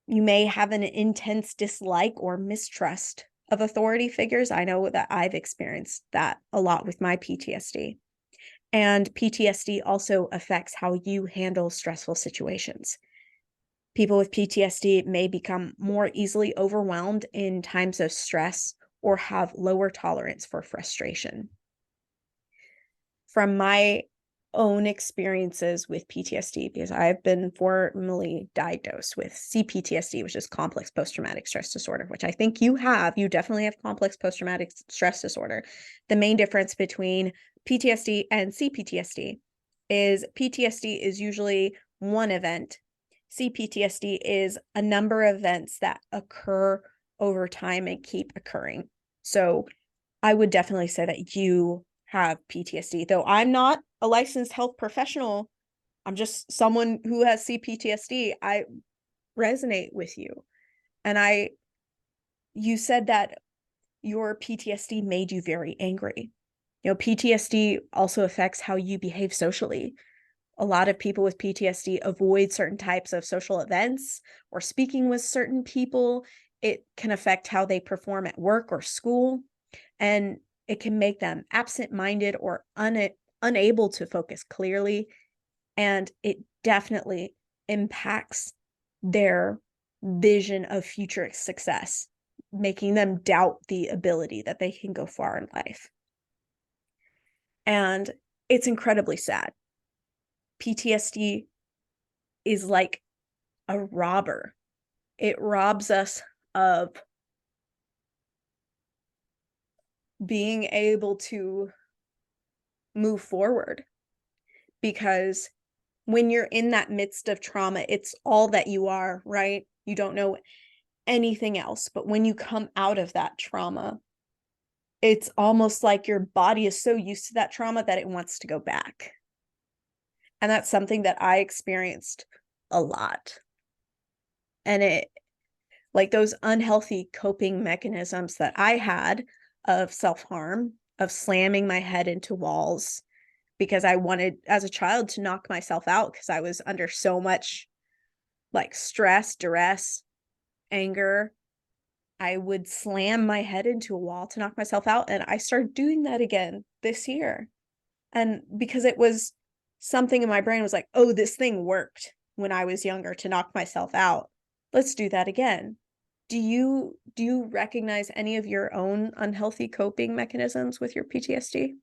You may have an intense dislike or mistrust of authority figures. I know that I've experienced that a lot with my PTSD. And PTSD also affects how you handle stressful situations. People with PTSD may become more easily overwhelmed in times of stress or have lower tolerance for frustration. From my own experiences with PTSD, because I've been formally diagnosed with CPTSD, which is complex post-traumatic stress disorder, which I think you definitely have complex post-traumatic stress disorder. The main difference between PTSD and CPTSD is PTSD is usually one event. CPTSD is a number of events that occur over time and keep occurring. So I would definitely say that you have PTSD, though I'm not a licensed health professional. I'm just someone who has CPTSD. I resonate with you. And you said that your PTSD made you very angry. PTSD also affects how you behave socially. A lot of people with PTSD avoid certain types of social events or speaking with certain people it can affect how they perform at work or school, and it can make them absent-minded or unable to focus clearly, and it definitely impacts their vision of future success, making them doubt the ability that they can go far in life. And it's incredibly sad. PTSD is like a robber. It robs us of being able to move forward, because when you're in that midst of trauma, it's all that you are, right? You don't know anything else. But when you come out of that trauma, it's almost like your body is so used to that trauma that it wants to go back. And that's something that I experienced a lot. And it, like those unhealthy coping mechanisms that I had of self-harm, of slamming my head into walls, because I wanted, as a child, to knock myself out because I was under so much like stress, duress, anger. I would slam my head into a wall to knock myself out. And I started doing that again this year. And because it was something in my brain was like, oh, this thing worked when I was younger to knock myself out. Let's do that again. Do you recognize any of your own unhealthy coping mechanisms with your PTSD?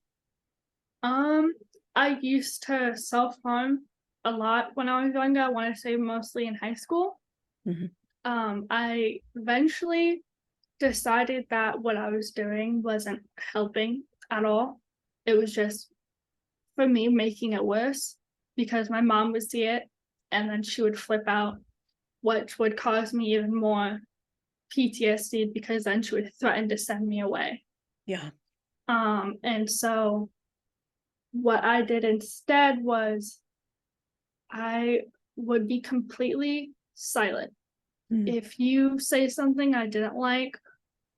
I used to self-harm a lot when I was younger. I want to say mostly in high school. Mhm. I eventually decided that what I was doing wasn't helping at all. It was just, for me, making it worse, because my mom would see it and then she would flip out, which would cause me even more PTSD, because then she would threaten to send me away. Yeah. And so what I did instead was I would be completely silent. Mm. If you say something I didn't like,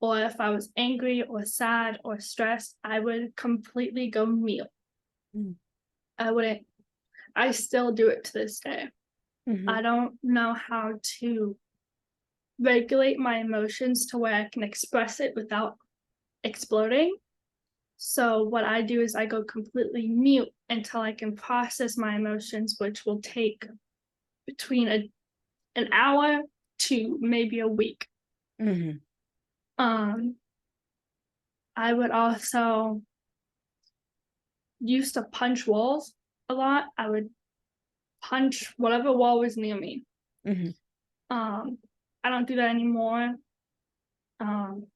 or if I was angry or sad or stressed, I would completely go mute. Mm. I still do it to this day. Mhm. I don't know how to regulate my emotions to where I can express it without exploding. So what I do is I go completely mute until I can process my emotions, which will take between an hour to maybe a week. Mhm. I would also used to punch walls a lot. I would punch whatever wall was near me. Mhm. I don't do that anymore. Um,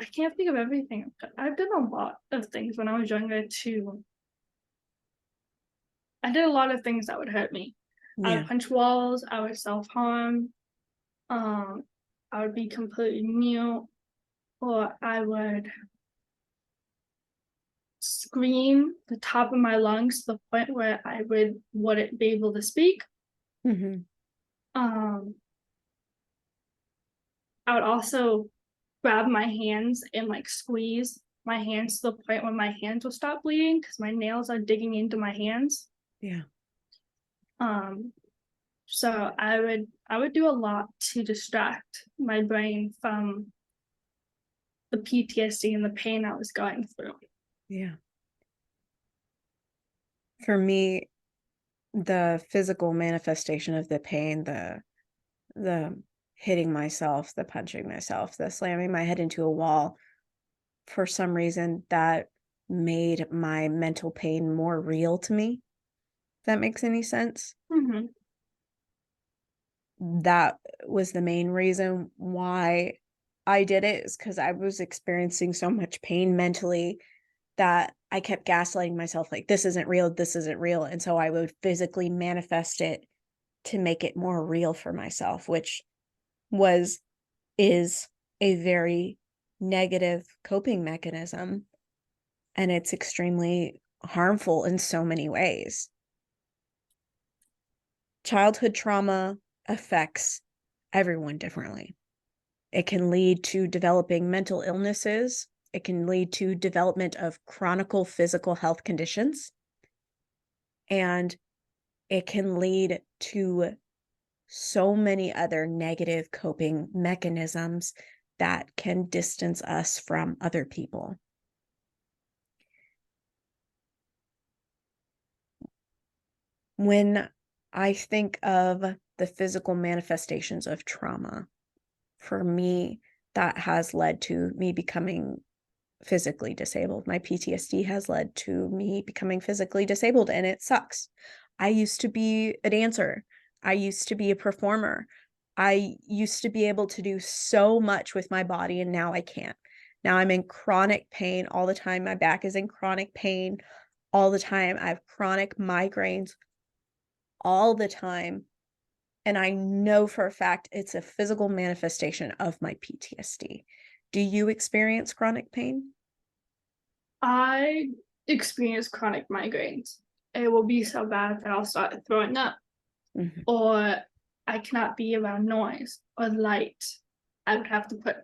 I can't think of everything. I've done a lot of things when I was younger too. I did a lot of things that would hurt me. I Yeah. would punch walls. I would self-harm. I would be completely mute, or I would scream the top of my lungs to the point where I wouldn't be able to speak. Mhm. Um, I would also grab my hands and like squeeze my hands to the point where my hands will stop bleeding because my nails are digging into my hands. Yeah. So I would do a lot to distract my brain from the PTSD and the pain I was going through. Yeah. For me, the physical manifestation of the pain, the hitting myself, the punching myself, the slamming my head into a wall, for some reason that made my mental pain more real to me. If that makes any sense? Mm-hmm. That was the main reason why I did it, is because I was experiencing so much pain mentally that I kept gaslighting myself like, this isn't real, this isn't real. And so I would physically manifest it to make it more real for myself, which is a very negative coping mechanism. And it's extremely harmful in so many ways. Childhood trauma affects everyone differently. It can lead to developing mental illnesses. It can lead to development of chronic physical health conditions. And it can lead to so many other negative coping mechanisms that can distance us from other people. When I think of the physical manifestations of trauma, for me, that has led to me becoming physically disabled. My PTSD has led to me becoming physically disabled, and it sucks. I used to be a dancer. I used to be a performer. I used to be able to do so much with my body, and now I can't. Now I'm in chronic pain all the time. My back is in chronic pain all the time. I have chronic migraines all the time. And I know for a fact it's a physical manifestation of my PTSD. Do you experience chronic pain? I experience chronic migraines. It will be so bad that I'll start throwing up, Mhm. or I cannot be around noise or light. I would have to put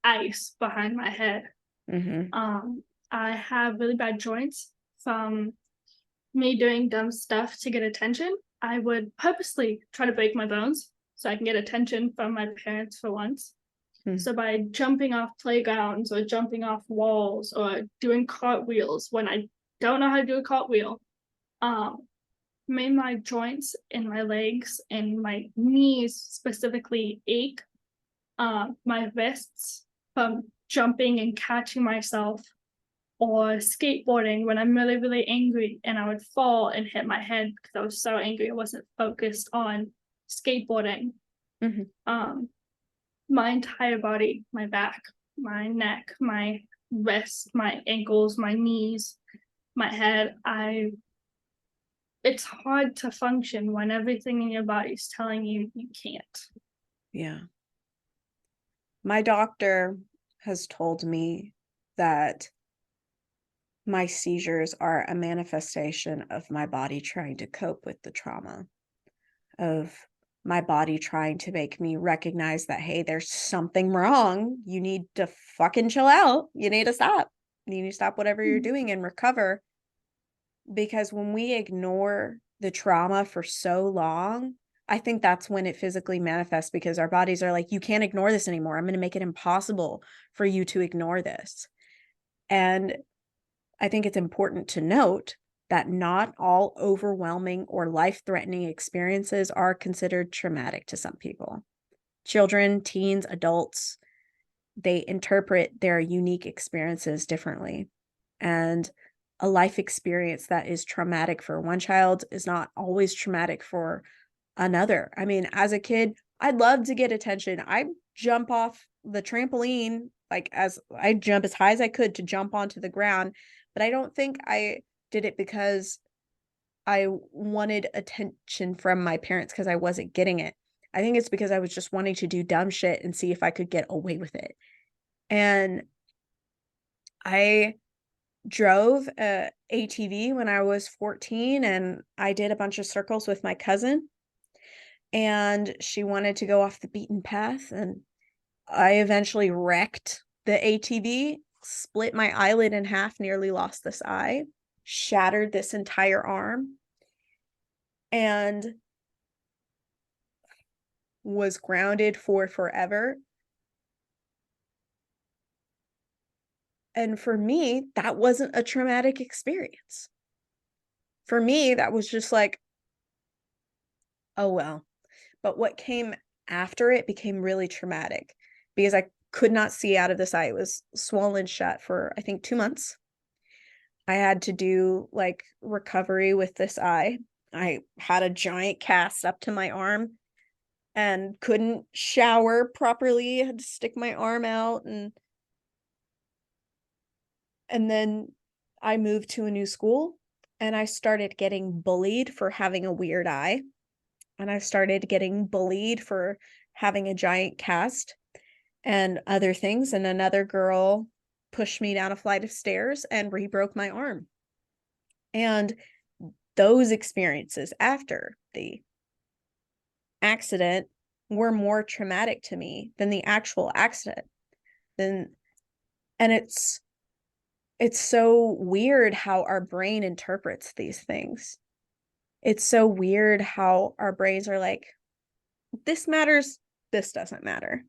ice behind my head. Mhm. I have really bad joints from me doing dumb stuff to get attention. I would purposely try to break my bones so I can get attention from my parents for once. Mm. So by jumping off playgrounds or jumping off walls or doing cartwheels when I don't know how to do a cartwheel, made my joints in my legs and my knees specifically ache. My wrists from jumping and catching myself, or skateboarding when I'm really, really angry and I would fall and hit my head because I was so angry I wasn't focused on skateboarding. Mhm. My entire body, my back, my neck, my wrists, my ankles, my knees, my head, it's hard to function when everything in your body's telling you you can't. Yeah. My doctor has told me that my seizures are a manifestation of my body trying to cope with the trauma, of my body trying to make me recognize that, hey, there's something wrong. You need to fucking chill out. You need to stop. You need to stop whatever you're doing and recover. Because when we ignore the trauma for so long, I think that's when it physically manifests, because our bodies are like, you can't ignore this anymore. I'm going to make it impossible for you to ignore this. And I think it's important to note that not all overwhelming or life-threatening experiences are considered traumatic to some people. Children, teens, adults, they interpret their unique experiences differently. And a life experience that is traumatic for one child is not always traumatic for another. I mean, as a kid, I'd love to get attention. I jump off the trampoline, like as I jump as high as I could to jump onto the ground, but I don't think I did it because I wanted attention from my parents because I wasn't getting it. I think it's because I was just wanting to do dumb shit and see if I could get away with it. And I drove a ATV when I was 14, and I did a bunch of circles with my cousin, and she wanted to go off the beaten path, and I eventually wrecked the ATV, split my eyelid in half, nearly lost this eye, shattered this entire arm, and was grounded for forever. And for me, that wasn't a traumatic experience. For me, that was just like, oh, well. But what came after it became really traumatic because I could not see out of this eye. It was swollen shut for, I think, 2 months. I had to do like recovery with this eye. I had a giant cast up to my arm and couldn't shower properly. I had to stick my arm out, and then I moved to a new school and I started getting bullied for having a weird eye. And I started getting bullied for having a giant cast and other things. And another girl pushed me down a flight of stairs and re-broke my arm. And those experiences after the accident were more traumatic to me than the actual accident. And it's so weird how our brain interprets these things. It's so weird how our brains are like, this matters, this doesn't matter.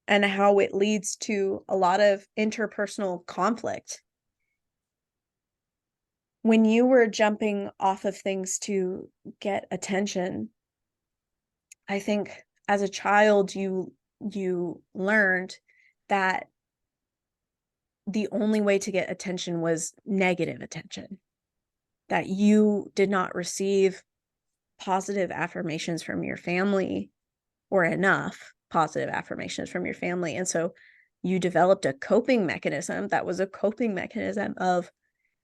And how it leads to a lot of interpersonal conflict. When you were jumping off of things to get attention, I think as a child, you learned that the only way to get attention was negative attention, that you did not receive positive affirmations from your family, or enough positive affirmations from your family. And so you developed a coping mechanism that was a coping mechanism of,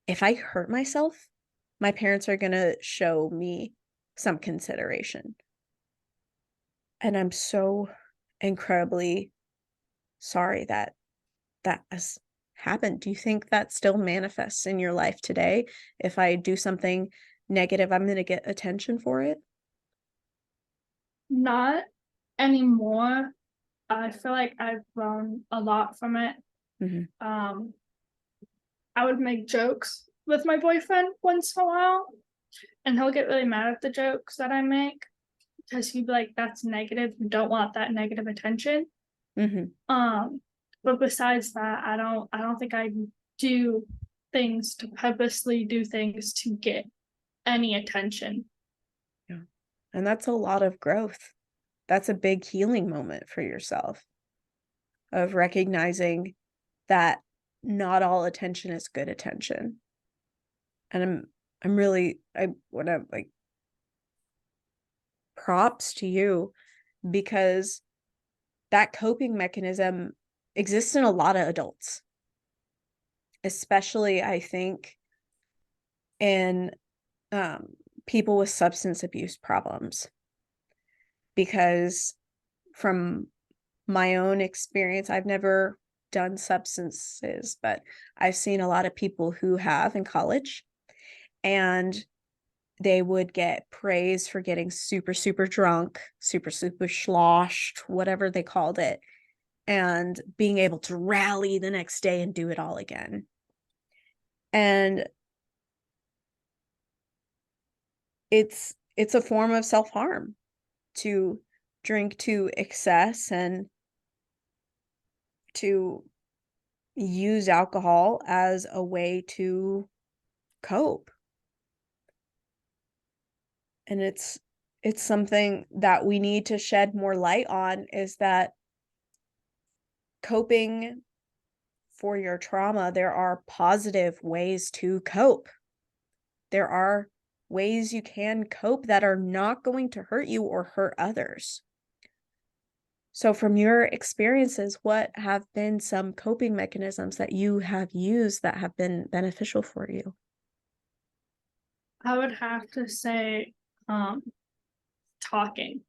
if I hurt myself, my parents are going to show me some consideration. And I'm so incredibly sorry that that has happened. Do you think that still manifests in your life today? If I do something negative, I'm going to get attention for it? Not anymore. I feel like I've grown a lot from it. Mm-hmm. I would make jokes with my boyfriend once in a while, and he'll get really mad at the jokes that I make because he'd be like, "That's negative. You don't want that negative attention." Mm-hmm. But besides that, I don't think I do things to purposely do things to get any attention. Yeah. And that's a lot of growth. That's a big healing moment for yourself, of recognizing that not all attention is good attention. And I want to like props to you, because that coping mechanism exists in a lot of adults, especially I think in people with substance abuse problems, because from my own experience, I've never done substances, but I've seen a lot of people who have in college, and they would get praise for getting super, super drunk, super, super sloshed, whatever they called it, and being able to rally the next day and do it all again. And it's a form of self-harm to drink to excess and to use alcohol as a way to cope. And it's something that we need to shed more light on, is that coping for your trauma, there are positive ways to cope. There are ways you can cope that are not going to hurt you or hurt others. So from your experiences, what have been some coping mechanisms that you have used that have been beneficial for you? I would have to say talking.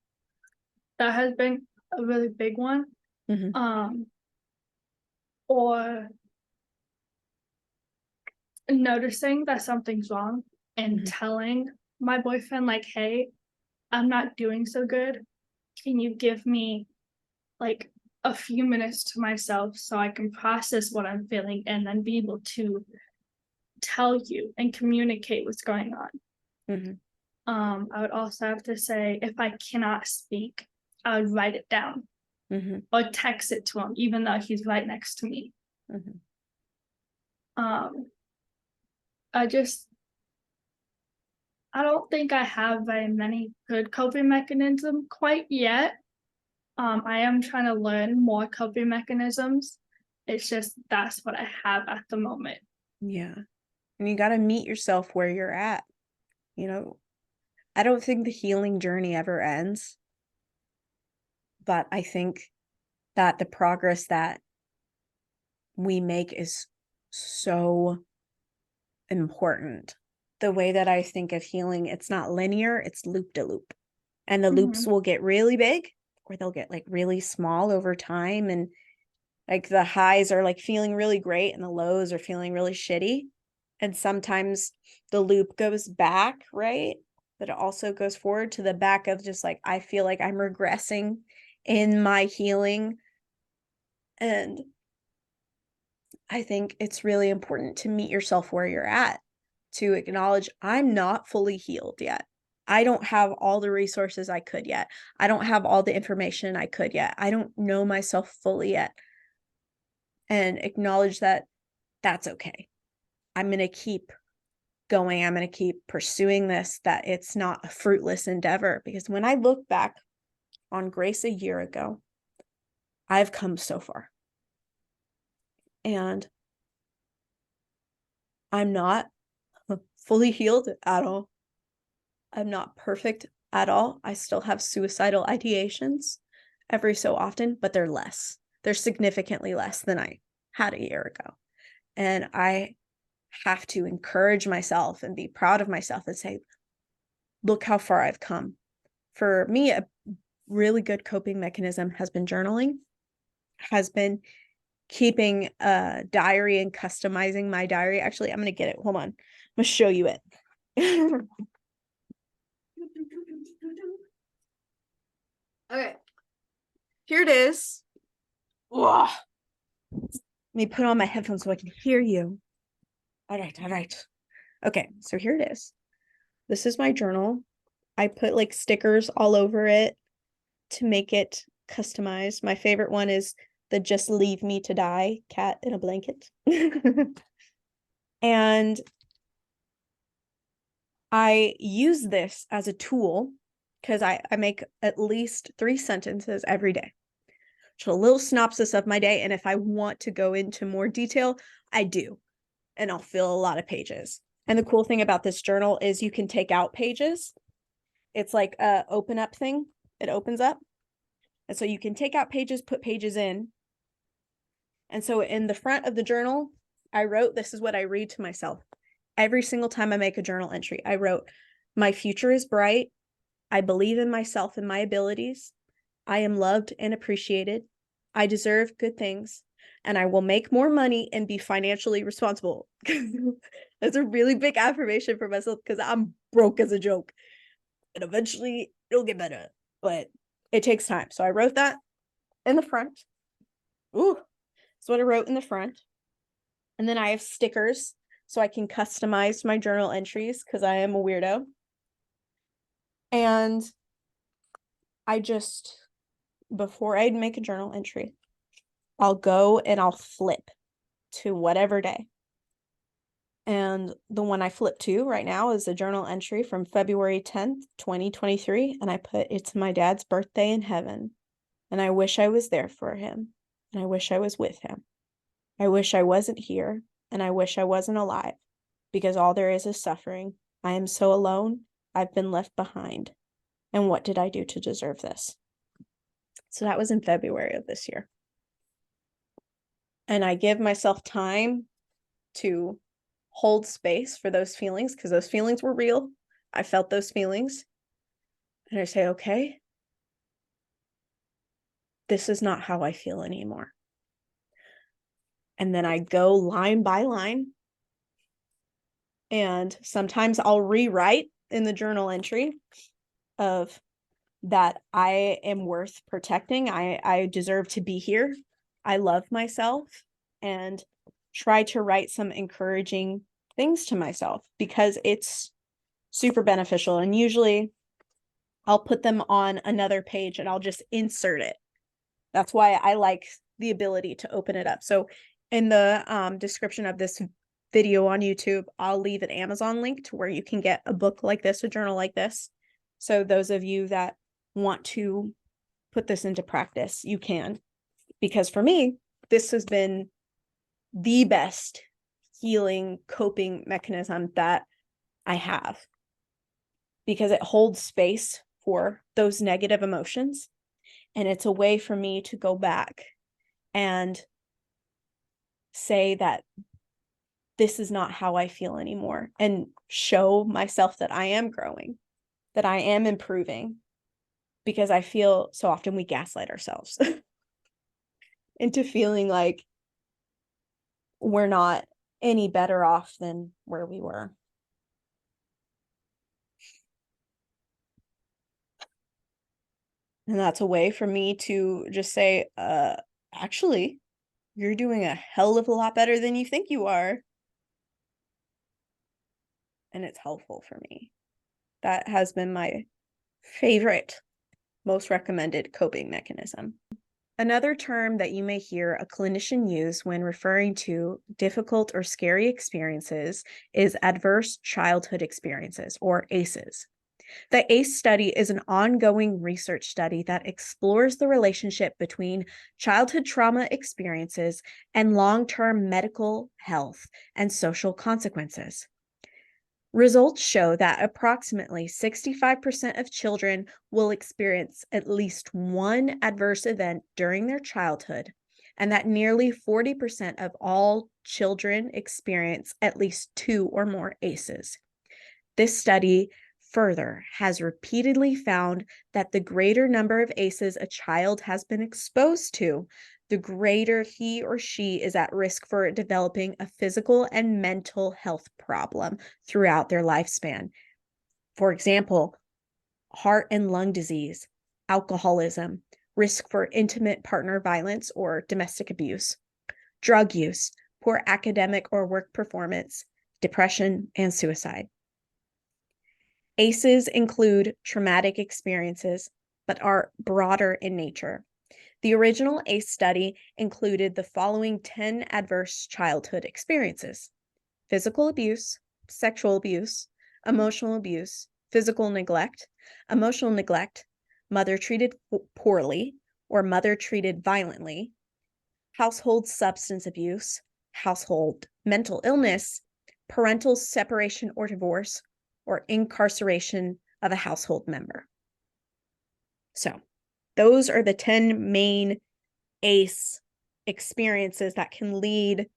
That has been a really big one. Mm-hmm. Or noticing that something's wrong and Mm-hmm. telling my boyfriend, like, "Hey, I'm not doing so good. Can you give me like a few minutes to myself so I can process what I'm feeling and then be able to tell you and communicate what's going on?" Mm-hmm. I would also have to say, if I cannot speak, I would write it down Mm-hmm. or text it to him, even though he's right next to me. Mm-hmm. Um, I don't think I have very many good coping mechanisms quite yet. I am trying to learn more coping mechanisms. It's just that's what I have at the moment. Yeah. And you got to meet yourself where you're at. I don't think the healing journey ever ends, but I think that the progress that we make is so important. The way that I think of healing, it's not linear, it's loop to loop. And the loops will get really big, or they'll get like really small over time. And like the highs are like feeling really great and the lows are feeling really shitty. And sometimes the loop goes back, right? But it also goes forward to the back of just like, I feel like I'm regressing in my healing. And I think it's really important to meet yourself where you're at, to acknowledge I'm not fully healed yet. I don't have all the resources I could yet. I don't have all the information I could yet. I don't know myself fully yet. And acknowledge that that's okay. I'm going to keep going. I'm going to keep pursuing this, that it's not a fruitless endeavor. Because when I look back on Grace a year ago, I've come so far. And I'm not fully healed at all. I'm not perfect at all. I still have suicidal ideations every so often, but they're less. They're significantly less than I had a year ago. And I have to encourage myself and be proud of myself and say, look how far I've come. For me, a really good coping mechanism has been journaling, has been keeping a diary and customizing my diary. Actually, I'm going to get it. Hold on. I'm going to show you it. Okay. Here it is. Whoa. Let me put on my headphones so I can hear you. All right. Okay, so here it is. This is my journal. I put like stickers all over it to make it customized. My favorite one is the "Just Leave Me to Die" cat in a blanket. And I use this as a tool because I make at least 3 sentences every day. So a little synopsis of my day. And if I want to go into more detail, I do. And I'll fill a lot of pages. And the cool thing about this journal is you can take out pages. It's like a open up thing. It opens up. And so you can take out pages, put pages in. And so in the front of the journal, I wrote, this is what I read to myself. Every single time I make a journal entry, I wrote, "My future is bright. I believe in myself and my abilities. I am loved and appreciated. I deserve good things. And I will make more money and be financially responsible." That's a really big affirmation for myself because I'm broke as a joke. And eventually it'll get better. But it takes time. So I wrote that in the front. Ooh, that's what I wrote in the front. And then I have stickers so I can customize my journal entries because I am a weirdo. And I just, before I'd make a journal entry, I'll go and I'll flip to whatever day. And the one I flip to right now is a journal entry from February 10th, 2023. And I put, "It's my dad's birthday in heaven. And I wish I was there for him. And I wish I was with him. I wish I wasn't here. And I wish I wasn't alive. Because all there is suffering. I am so alone. I've been left behind. And what did I do to deserve this?" So that was in February of this year. And I give myself time to hold space for those feelings because those feelings were real. I felt those feelings. And I say, okay, this is not how I feel anymore. And then I go line by line. And sometimes I'll rewrite in the journal entry of that I am worth protecting. I deserve to be here. I love myself, and try to write some encouraging things to myself because it's super beneficial. And usually I'll put them on another page and I'll just insert it. That's why I like the ability to open it up. So in the description of this video on YouTube, I'll leave an Amazon link to where you can get a book like this, a journal like this. So those of you that want to put this into practice, you can. Because for me, this has been the best healing coping mechanism that I have. Because it holds space for those negative emotions. And it's a way for me to go back and say that this is not how I feel anymore, and show myself that I am growing, that I am improving, because I feel so often we gaslight ourselves into feeling like we're not any better off than where we were. And that's a way for me to just say, actually, you're doing a hell of a lot better than you think you are. And it's helpful for me. That has been my favorite, most recommended coping mechanism. Another term that you may hear a clinician use when referring to difficult or scary experiences is adverse childhood experiences, or ACEs. The ACE study is an ongoing research study that explores the relationship between childhood trauma experiences and long-term medical, health, and social consequences. Results show that approximately 65% of children will experience at least one adverse event during their childhood, and that nearly 40% of all children experience at least 2 or more ACEs. This study further has repeatedly found that the greater number of ACEs a child has been exposed to, the greater he or she is at risk for developing a physical and mental health problem throughout their lifespan. For example, heart and lung disease, alcoholism, risk for intimate partner violence or domestic abuse, drug use, poor academic or work performance, depression, and suicide. ACEs include traumatic experiences, but are broader in nature. The original ACE study included the following 10 adverse childhood experiences: physical abuse, sexual abuse, emotional abuse, physical neglect, emotional neglect, mother treated poorly or mother treated violently, household substance abuse, household mental illness, parental separation or divorce, or incarceration of a household member. So, those are the 10 main ACE experiences that can lead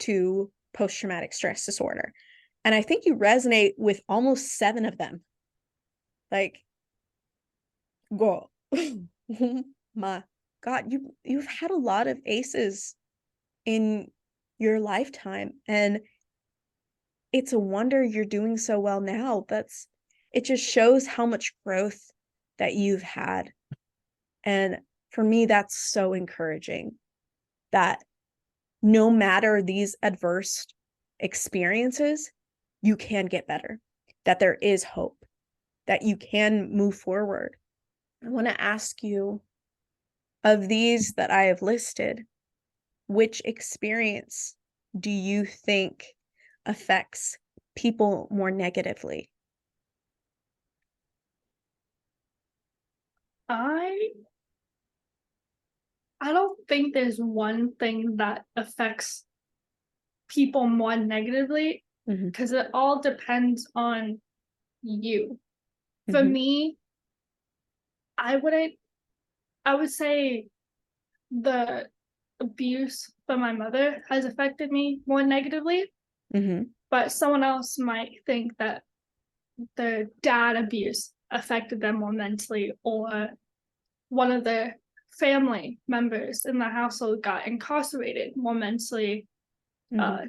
to post-traumatic stress disorder. And I think you resonate with almost 7 of them. Like, go. Oh my God, you've had a lot of ACEs in your lifetime, and it's a wonder you're doing so well now. It just shows how much growth that you've had. And for me, that's so encouraging that no matter these adverse experiences, you can get better, that there is hope, that you can move forward. I want to ask you, of these that I have listed, which experience do you think affects people more negatively? I don't think there's one thing that affects people more negatively, because it all depends on you. For me, I would say the abuse from my mother has affected me more negatively, but someone else might think that the dad abuse affected them more mentally, or one of the family members in the household got incarcerated, more mentally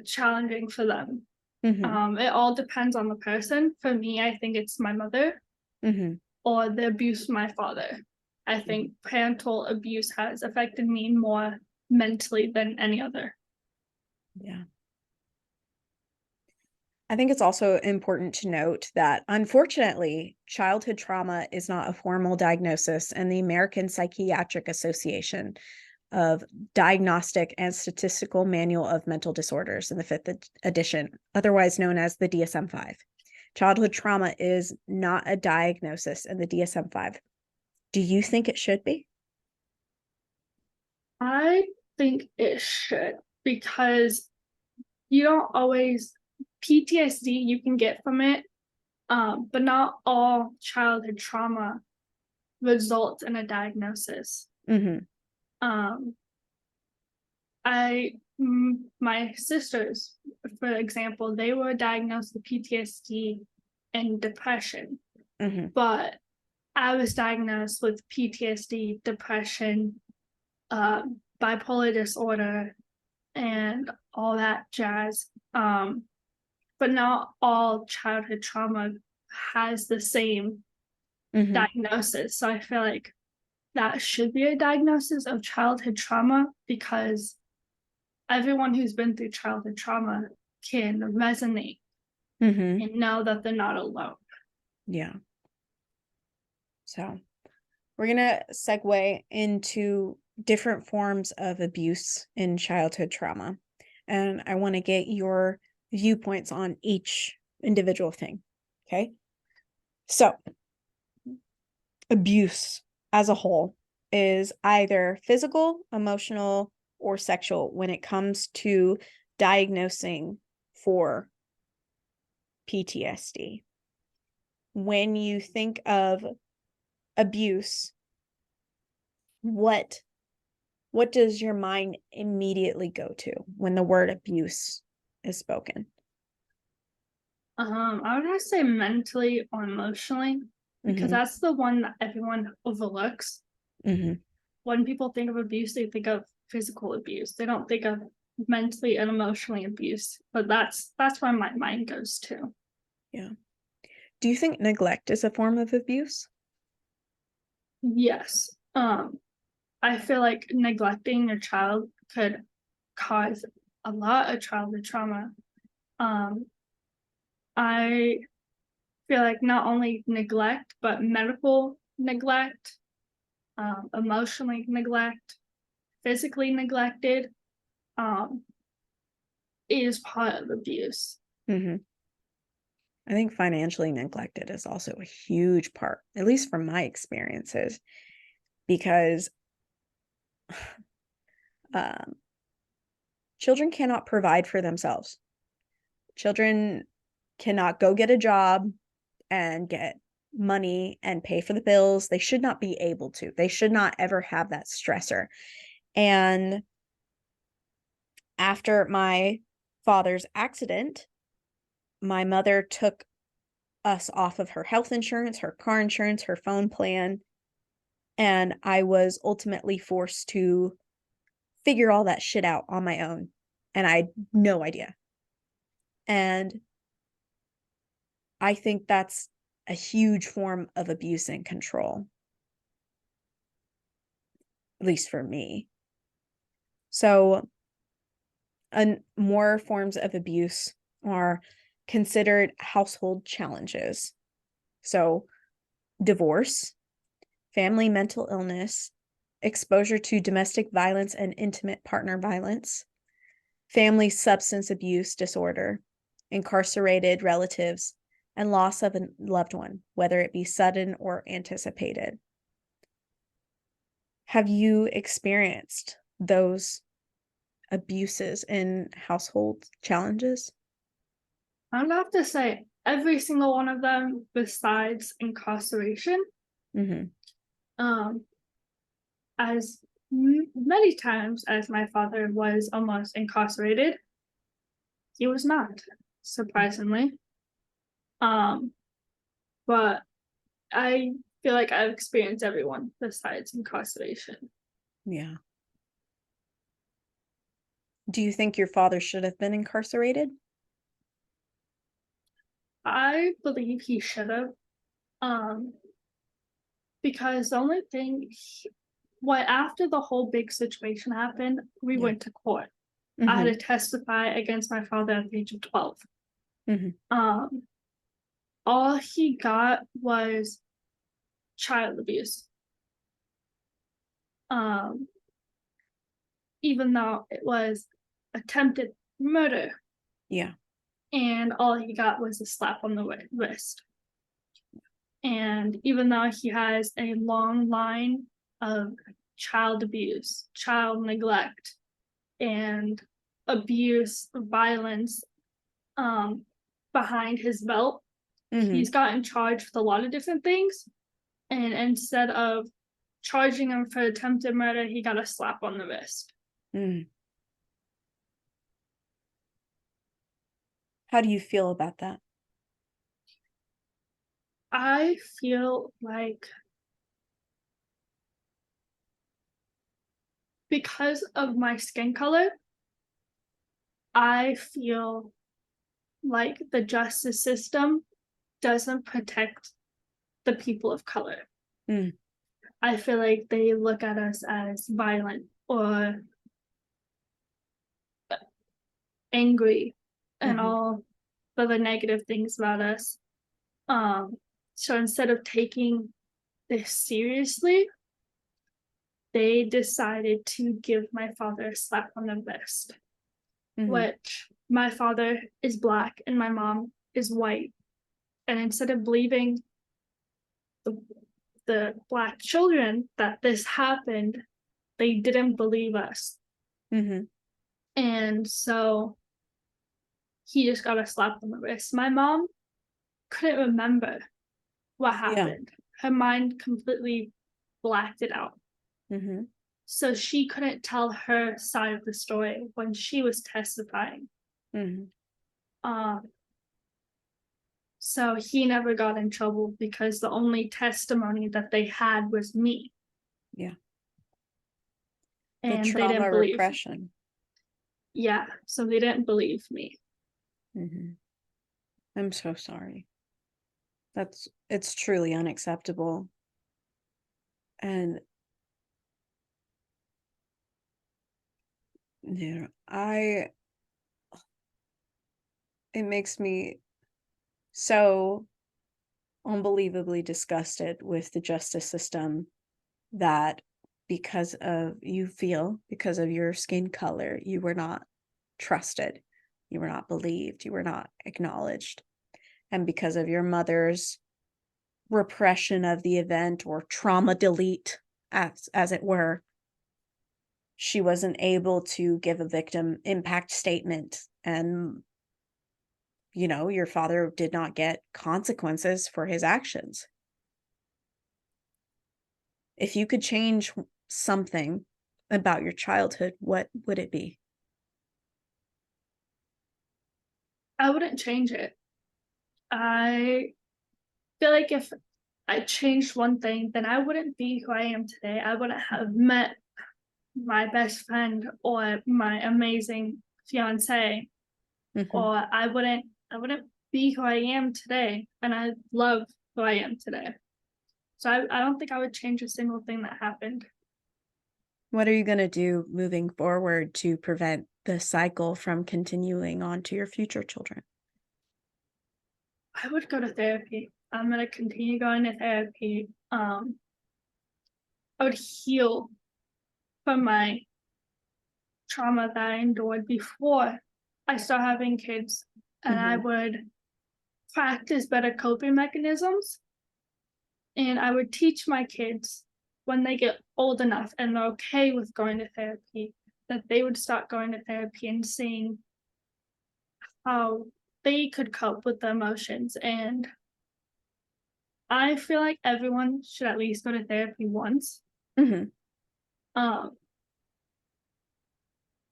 challenging for them. It all depends on the person. For me, I think it's my mother or the abuse from my father. I think parental abuse has affected me more mentally than any other. Yeah. I think it's also important to note that, unfortunately, childhood trauma is not a formal diagnosis, and the American Psychiatric Association of Diagnostic and Statistical Manual of Mental Disorders in the 5th edition, otherwise known as the DSM-5. Childhood trauma is not a diagnosis in the DSM-5. Do you think it should be? I think it should, because you don't always, PTSD you can get from it, but not all childhood trauma results in a diagnosis. My sisters, for example, they were diagnosed with PTSD and depression, but I was diagnosed with PTSD, depression, bipolar disorder, and all that jazz. But not all childhood trauma has the same diagnosis. So I feel like that should be a diagnosis of childhood trauma, because everyone who's been through childhood trauma can resonate and know that they're not alone. Yeah. So we're going to segue into different forms of abuse in childhood trauma. And I want to get your viewpoints on each individual thing. Okay. So abuse as a whole is either physical, emotional, or sexual when it comes to diagnosing for PTSD. When you think of abuse, what does your mind immediately go to when the word abuse is spoken? I would have to say mentally or emotionally, because that's the one that everyone overlooks. When people think of abuse, they think of physical abuse. They don't think of mentally and emotionally abuse, but that's where my mind goes to. Yeah. Do you think neglect is a form of abuse? Yes. I feel like neglecting your child could cause a lot of childhood trauma. I feel like not only neglect, but medical neglect, emotionally neglect, physically neglected, is part of abuse. I think financially neglected is also a huge part, at least from my experiences, because children cannot provide for themselves. Children cannot go get a job and get money and pay for the bills. They should not be able to. They should not ever have that stressor. And after my father's accident, my mother took us off of her health insurance, her car insurance, her phone plan, and I was ultimately forced to figure all that shit out on my own, and I had no idea. And I think that's a huge form of abuse and control, at least for me. So, more forms of abuse are considered household challenges. So, divorce, family mental illness, exposure to domestic violence and intimate partner violence, family substance abuse disorder, incarcerated relatives, and loss of a loved one, whether it be sudden or anticipated. Have you experienced those abuses in household challenges? I would have to say every single one of them besides incarceration. As many times as my father was almost incarcerated, he was not, surprisingly. But I feel like I've experienced everyone besides incarceration. Yeah. Do you think your father should have been incarcerated? I believe he should have. Because the only thing, after the whole big situation happened, we went to court. I had to testify against my father at the age of 12. All he got was child abuse. Even though it was attempted murder. Yeah. And all he got was a slap on the wrist. And even though he has a long line of child abuse, child neglect, and abuse, violence behind his belt, he's gotten charged with a lot of different things. And instead of charging him for attempted murder, he got a slap on the wrist. How do you feel about that? I feel like because of my skin color, I feel like the justice system doesn't protect the people of color. I feel like they look at us as violent or angry and all the negative things about us. So instead of taking this seriously, they decided to give my father a slap on the wrist, which my father is Black and my mom is white. And instead of believing the Black children that this happened, they didn't believe us. And so he just got a slap on the wrist. My mom couldn't remember what happened. Her mind completely blacked it out. So she couldn't tell her side of the story when she was testifying. So he never got in trouble because the only testimony that they had was me. The And they trauma didn't believe. repression. Yeah, so they didn't believe me. I'm so sorry. It's truly unacceptable. And it makes me so unbelievably disgusted with the justice system that because of your skin color, you were not trusted, you were not believed, you were not acknowledged. And because of your mother's repression of the event, or trauma delete, as it were, she wasn't able to give a victim impact statement. And, your father did not get consequences for his actions. If you could change something about your childhood, what would it be? I wouldn't change it. I feel like if I changed one thing, then I wouldn't be who I am today. I wouldn't have met my best friend or my amazing fiance, or I wouldn't be who I am today. And I love who I am today. So I don't think I would change a single thing that happened. What are you going to do moving forward to prevent the cycle from continuing on to your future children? I would go to therapy. I'm going to continue going to therapy. I would heal from my trauma that I endured before I start having kids. And I would practice better coping mechanisms. And I would teach my kids when they get old enough and they're okay with going to therapy, that they would start going to therapy and seeing how they could cope with the emotions. And I feel like everyone should at least go to therapy once. For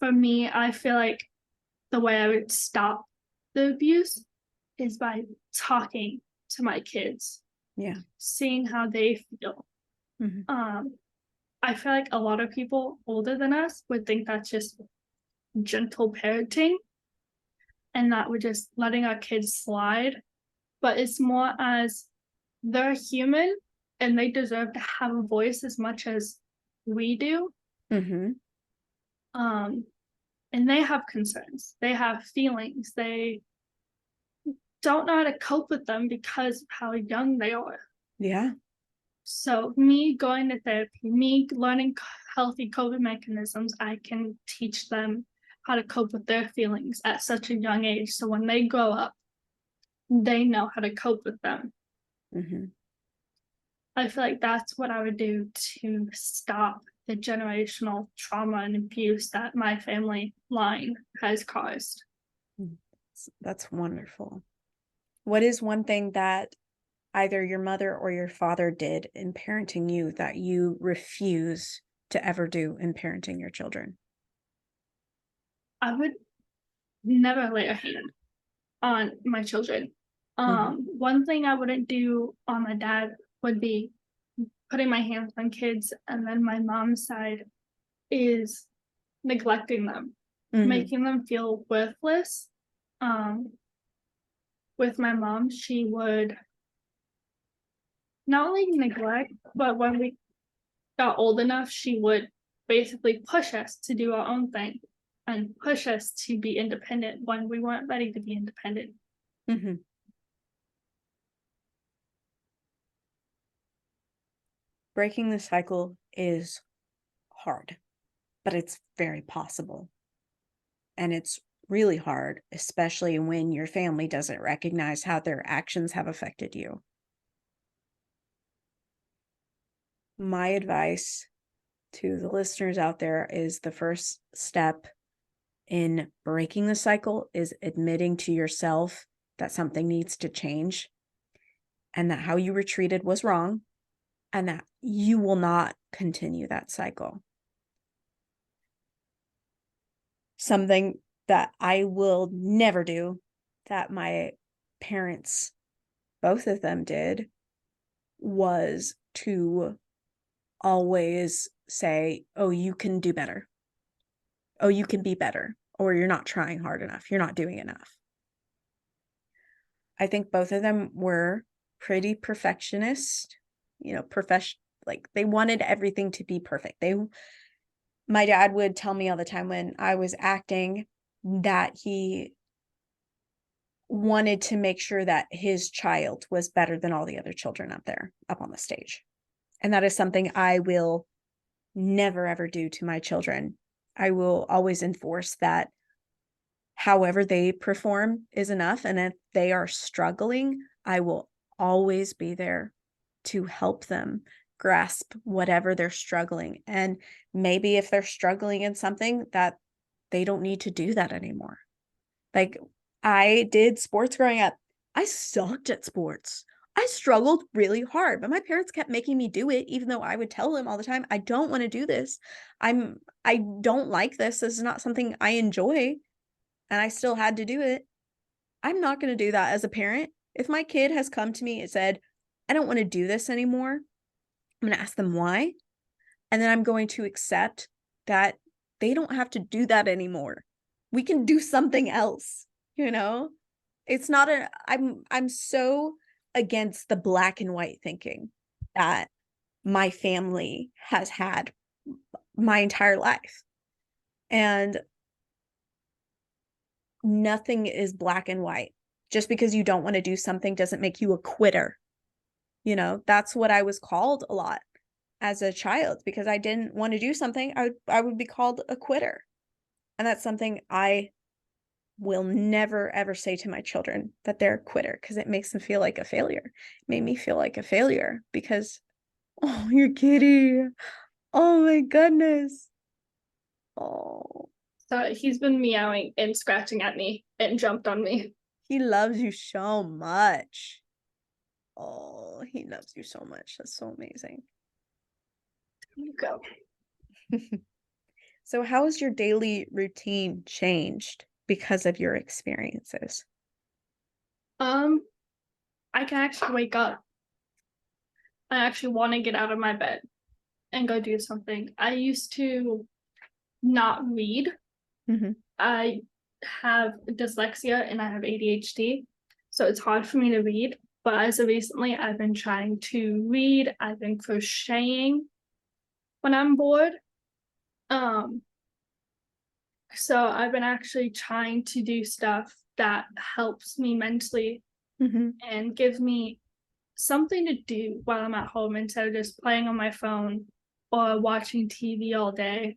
me, I feel like the way I would stop the abuse is by talking to my kids. Seeing how they feel. I feel like a lot of people older than us would think that's just gentle parenting and that we're just letting our kids slide. But it's more as they're human and they deserve to have a voice as much as we do. And they have concerns. They have feelings. They don't know how to cope with them because of how young they are. So me going to therapy, me learning healthy coping mechanisms, I can teach them how to cope with their feelings at such a young age. So when they grow up, they know how to cope with them. I feel like that's what I would do to stop the generational trauma and abuse that my family line has caused. That's wonderful. What is one thing that either your mother or your father did in parenting you that you refuse to ever do in parenting your children? I would never lay a hand on my children. One thing I wouldn't do on my dad would be putting my hands on kids, and then my mom's side is neglecting them, making them feel worthless. With my mom, she would not only neglect, but when we got old enough, she would basically push us to do our own thing and push us to be independent when we weren't ready to be independent. breaking the cycle is hard, but it's very possible. And it's really hard, especially when your family doesn't recognize how their actions have affected you. My advice to the listeners out there is the first step in breaking the cycle is admitting to yourself that something needs to change and that how you were treated was wrong and that you will not continue that cycle. Something that I will never do that my parents, both of them did, was to always say, oh, you can do better. Oh, you can be better. Or you're not trying hard enough. You're not doing enough. I think both of them were pretty perfectionist, like they wanted everything to be perfect. My dad would tell me all the time when I was acting that he wanted to make sure that his child was better than all the other children up on the stage. And that is something I will never, ever do to my children. I will always enforce that however they perform is enough. And if they are struggling, I will always be there to help them grasp whatever they're struggling. And maybe if they're struggling in something that they don't need to do that anymore. Like I did sports growing up. I sucked at sports. I struggled really hard, but my parents kept making me do it, even though I would tell them all the time, I don't want to do this. I don't like this. This is not something I enjoy. And I still had to do it. I'm not going to do that as a parent. If my kid has come to me and said, I don't want to do this anymore, I'm going to ask them why. And then I'm going to accept that they don't have to do that anymore. We can do something else, It's not I'm so against the black and white thinking that my family has had my entire life. And nothing is black and white. Just because you don't want to do something doesn't make you a quitter. That's what I was called a lot as a child because I didn't want to do something. I would be called a quitter. And that's something I will never, ever say to my children that they're a quitter because it makes them feel like a failure. It made me feel like a failure because, oh, your kitty. Oh my goodness. Oh. So he's been meowing and scratching at me and jumped on me. He loves you so much. Oh, he loves you so much. That's so amazing. You go. So how has your daily routine changed because of your experiences? I can actually wake up. I actually want to get out of my bed and go do something. I used to not read. Mm-hmm. I have dyslexia and I have ADHD, so it's hard for me to read. But as of recently, I've been trying to read. I've been crocheting when I'm bored. So I've been actually trying to do stuff that helps me mentally and gives me something to do while I'm at home instead of just playing on my phone or watching TV all day.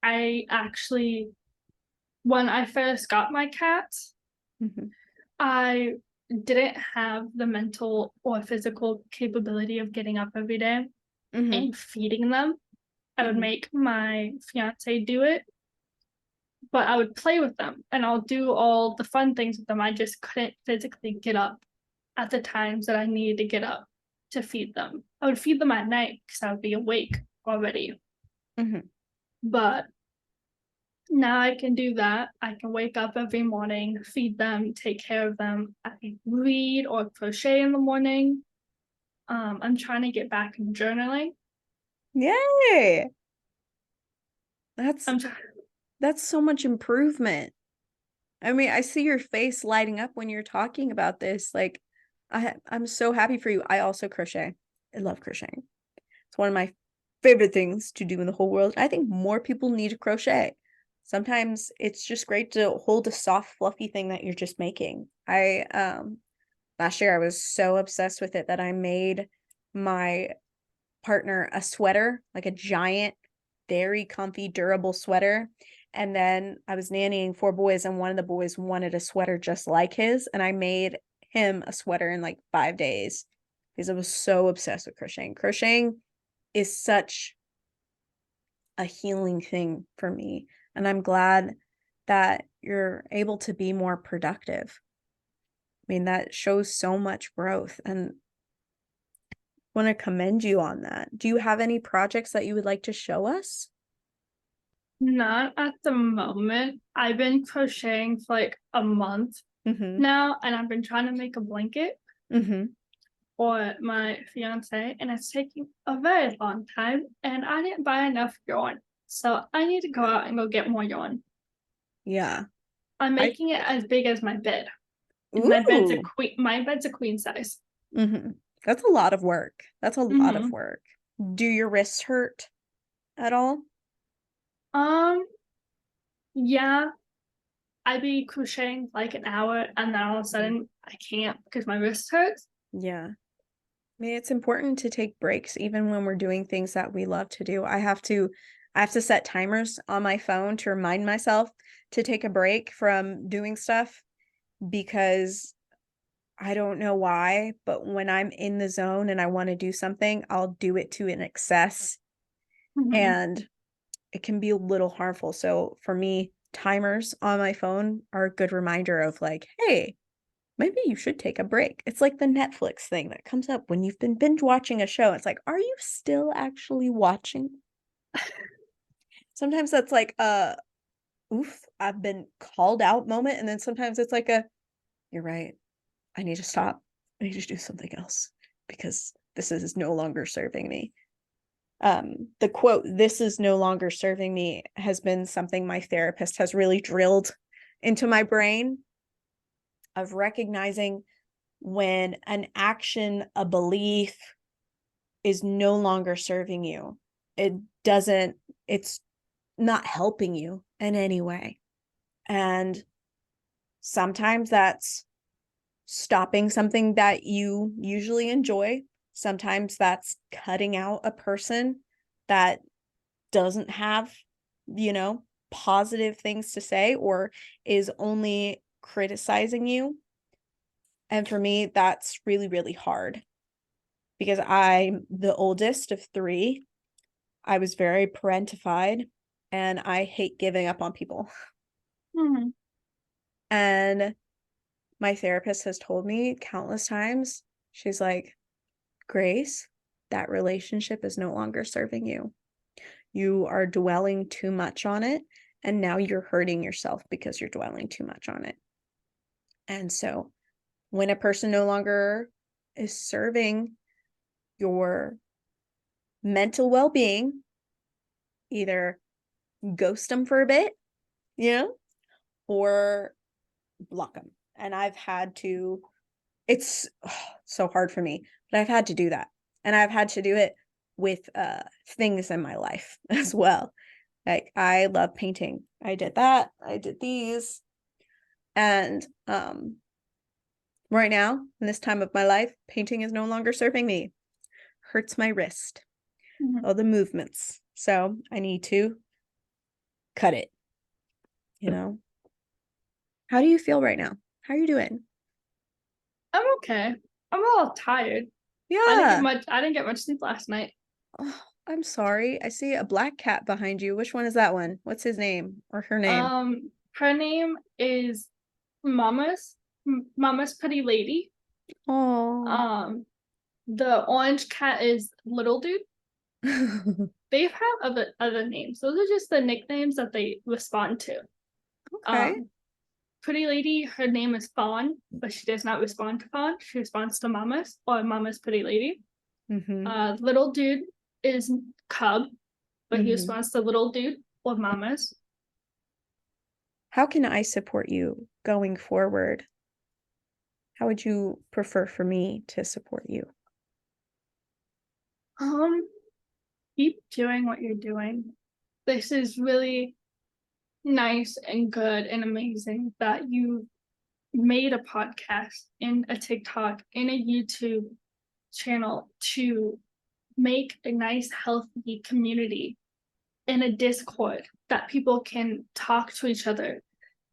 I actually, when I first got my cats, I didn't have the mental or physical capability of getting up every day and feeding them. I would make my fiance do it, but I would play with them and I'll do all the fun things with them. I just couldn't physically get up at the times that I needed to get up to feed them. I would feed them at night because I would be awake already. But now I can do that. I can wake up every morning, feed them, take care of them. I can read or crochet in the morning. I'm trying to get back in journaling. Yay! That's so much improvement. I mean, I see your face lighting up when you're talking about this. Like, I'm so happy for you. I also crochet. I love crocheting. It's one of my favorite things to do in the whole world. I think more people need to crochet. Sometimes it's just great to hold a soft, fluffy thing that you're just making. Last year I was so obsessed with it that I made my partner a sweater, like a giant, very comfy, durable sweater. And then I was nannying 4 boys, and one of the boys wanted a sweater just like his, and I made him a sweater in like 5 days because I was so obsessed with crocheting. Crocheting is such a healing thing for me, and I'm glad that you're able to be more productive. I mean, that shows so much growth, and want to commend you on that. Do you have any projects that you would like to show us? Not at the moment. I've been crocheting for like a month Mm-hmm. now, and I've been trying to make a blanket Mm-hmm. for my fiance, and it's taking a very long time, and I didn't buy enough yarn. So I need to go out and go get more yarn. Yeah. I'm I making it as big as my bed. And Ooh. my bed's a queen size. Mm-hmm. That's a lot of work. That's a lot of Mm-hmm. work. Do your wrists hurt at all? Um, yeah, I'd be crocheting like an hour, and then all of a sudden I can't because my wrist hurts. Yeah. I mean, it's important to take breaks even when we're doing things that we love to do. I have to set timers on my phone to remind myself to take a break from doing stuff because I don't know why, but when I'm in the zone and I want to do something, I'll do it to an excess, Mm-hmm. and it can be a little harmful. So for me, timers on my phone are a good reminder of like, hey, maybe you should take a break. It's like the Netflix thing that comes up when you've been binge watching a show. It's like, are you still actually watching? Sometimes that's like oof, I've been called out moment. And then sometimes it's like you're right. I need to stop. I need to do something else because this is no longer serving me. The quote, "This is no longer serving me," has been something my therapist has really drilled into my brain, of recognizing when an action, a belief is no longer serving you. It doesn't, it's not helping you in any way. And sometimes that's stopping something that you usually enjoy. Sometimes that's cutting out a person that doesn't have, you know, positive things to say or is only criticizing you. And for me, that's really, really hard because I'm the oldest of 3. I was very parentified and I hate giving up on people. Mm-hmm. And my therapist has told me countless times, she's like, Grace, that relationship is no longer serving you. You are dwelling too much on it, and now you're hurting yourself because you're dwelling too much on it. And so when a person no longer is serving your mental well-being, either ghost them for a bit, you know, or block them. And I've had to, it's so hard for me, but I've had to do that. And I've had to do it with things in my life as well. Like I love painting. I did that. I did these. And right now, in this time of my life, painting is no longer serving me. Hurts my wrist. Mm-hmm. All the movements. So I need to cut it. You know? How do you feel right now? How are you doing? I'm okay. I'm a little tired. Yeah. I didn't get much sleep last night. Oh, I'm sorry. I see a black cat behind you. Which one is that one? What's his name or her name? Her name is Mama's Pretty Lady. Oh. The orange cat is Little Dude. They have other names. Those are just the nicknames that they respond to. Okay. Pretty Lady, her name is Fawn, but she does not respond to Fawn. She responds to Mama's or Mama's Pretty Lady. Mm-hmm. Little Dude is Cub, but he Mm-hmm. responds to Little Dude or Mama's. How can I support you going forward? How would you prefer for me to support you? Keep doing what you're doing. This is really nice and good and amazing that you made a podcast and a TikTok and a YouTube channel to make a nice, healthy community in a Discord that people can talk to each other.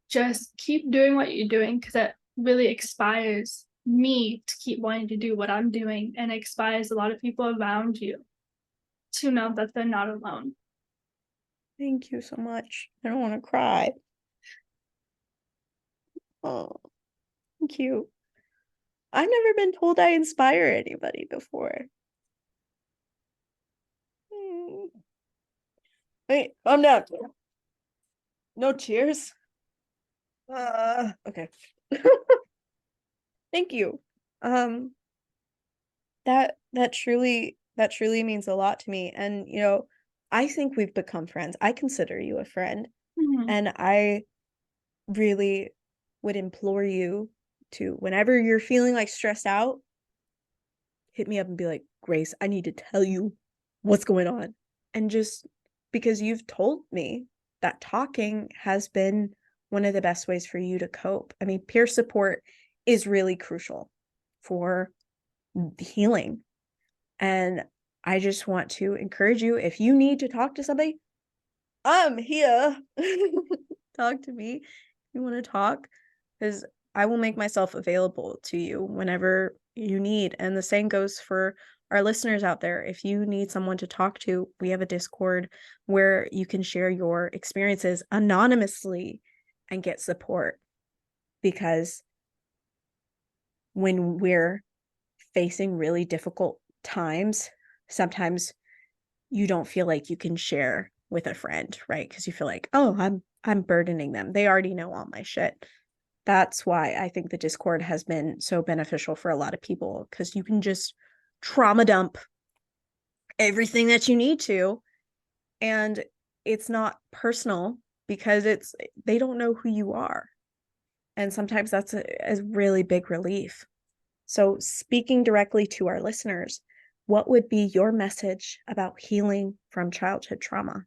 Just keep doing what you're doing, because it really inspires me to keep wanting to do what I'm doing, and inspires a lot of people around you to know that they're not alone. Thank you so much. I don't want to cry. Oh, thank you. I've never been told I inspire anybody before. Wait, calm down. No tears. Okay. Thank you. That truly means a lot to me. And I think we've become friends. I consider you a friend. Mhm. And I really would implore you to, whenever you're feeling like stressed out, hit me up and be like, Grace, I need to tell you what's going on. And just because you've told me that talking has been one of the best ways for you to cope. I mean, peer support is really crucial for healing. And I just want to encourage you, if you need to talk to somebody, I'm here. Talk to me. You want to talk? Because I will make myself available to you whenever you need. And the same goes for our listeners out there. If you need someone to talk to, we have a Discord where you can share your experiences anonymously and get support. Because when we're facing really difficult times, sometimes you don't feel like you can share with a friend, right? Because you feel like, oh, I'm burdening them. They already know all my shit. That's why I think the Discord has been so beneficial for a lot of people, because you can just trauma dump everything that you need to, and it's not personal because they don't know who you are. And sometimes that's a really big relief. So speaking directly to our listeners, what would be your message about healing from childhood trauma?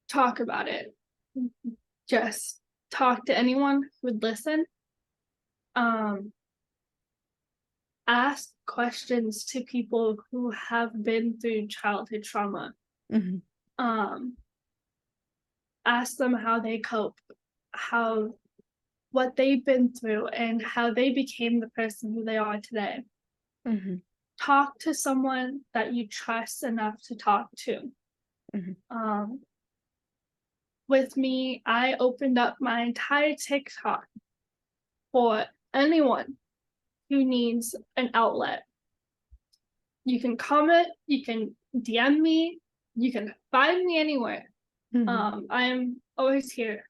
Talk about it. Just talk to anyone who would listen. Ask questions to people who have been through childhood trauma. Mm-hmm. Ask them how they cope, what they've been through, and how they became the person who they are today. Mm-hmm. Talk to someone that you trust enough to talk to. Mm-hmm. With me, I opened up my entire TikTok for anyone who needs an outlet. You can comment, you can DM me, you can find me anywhere. Mm-hmm. I am always here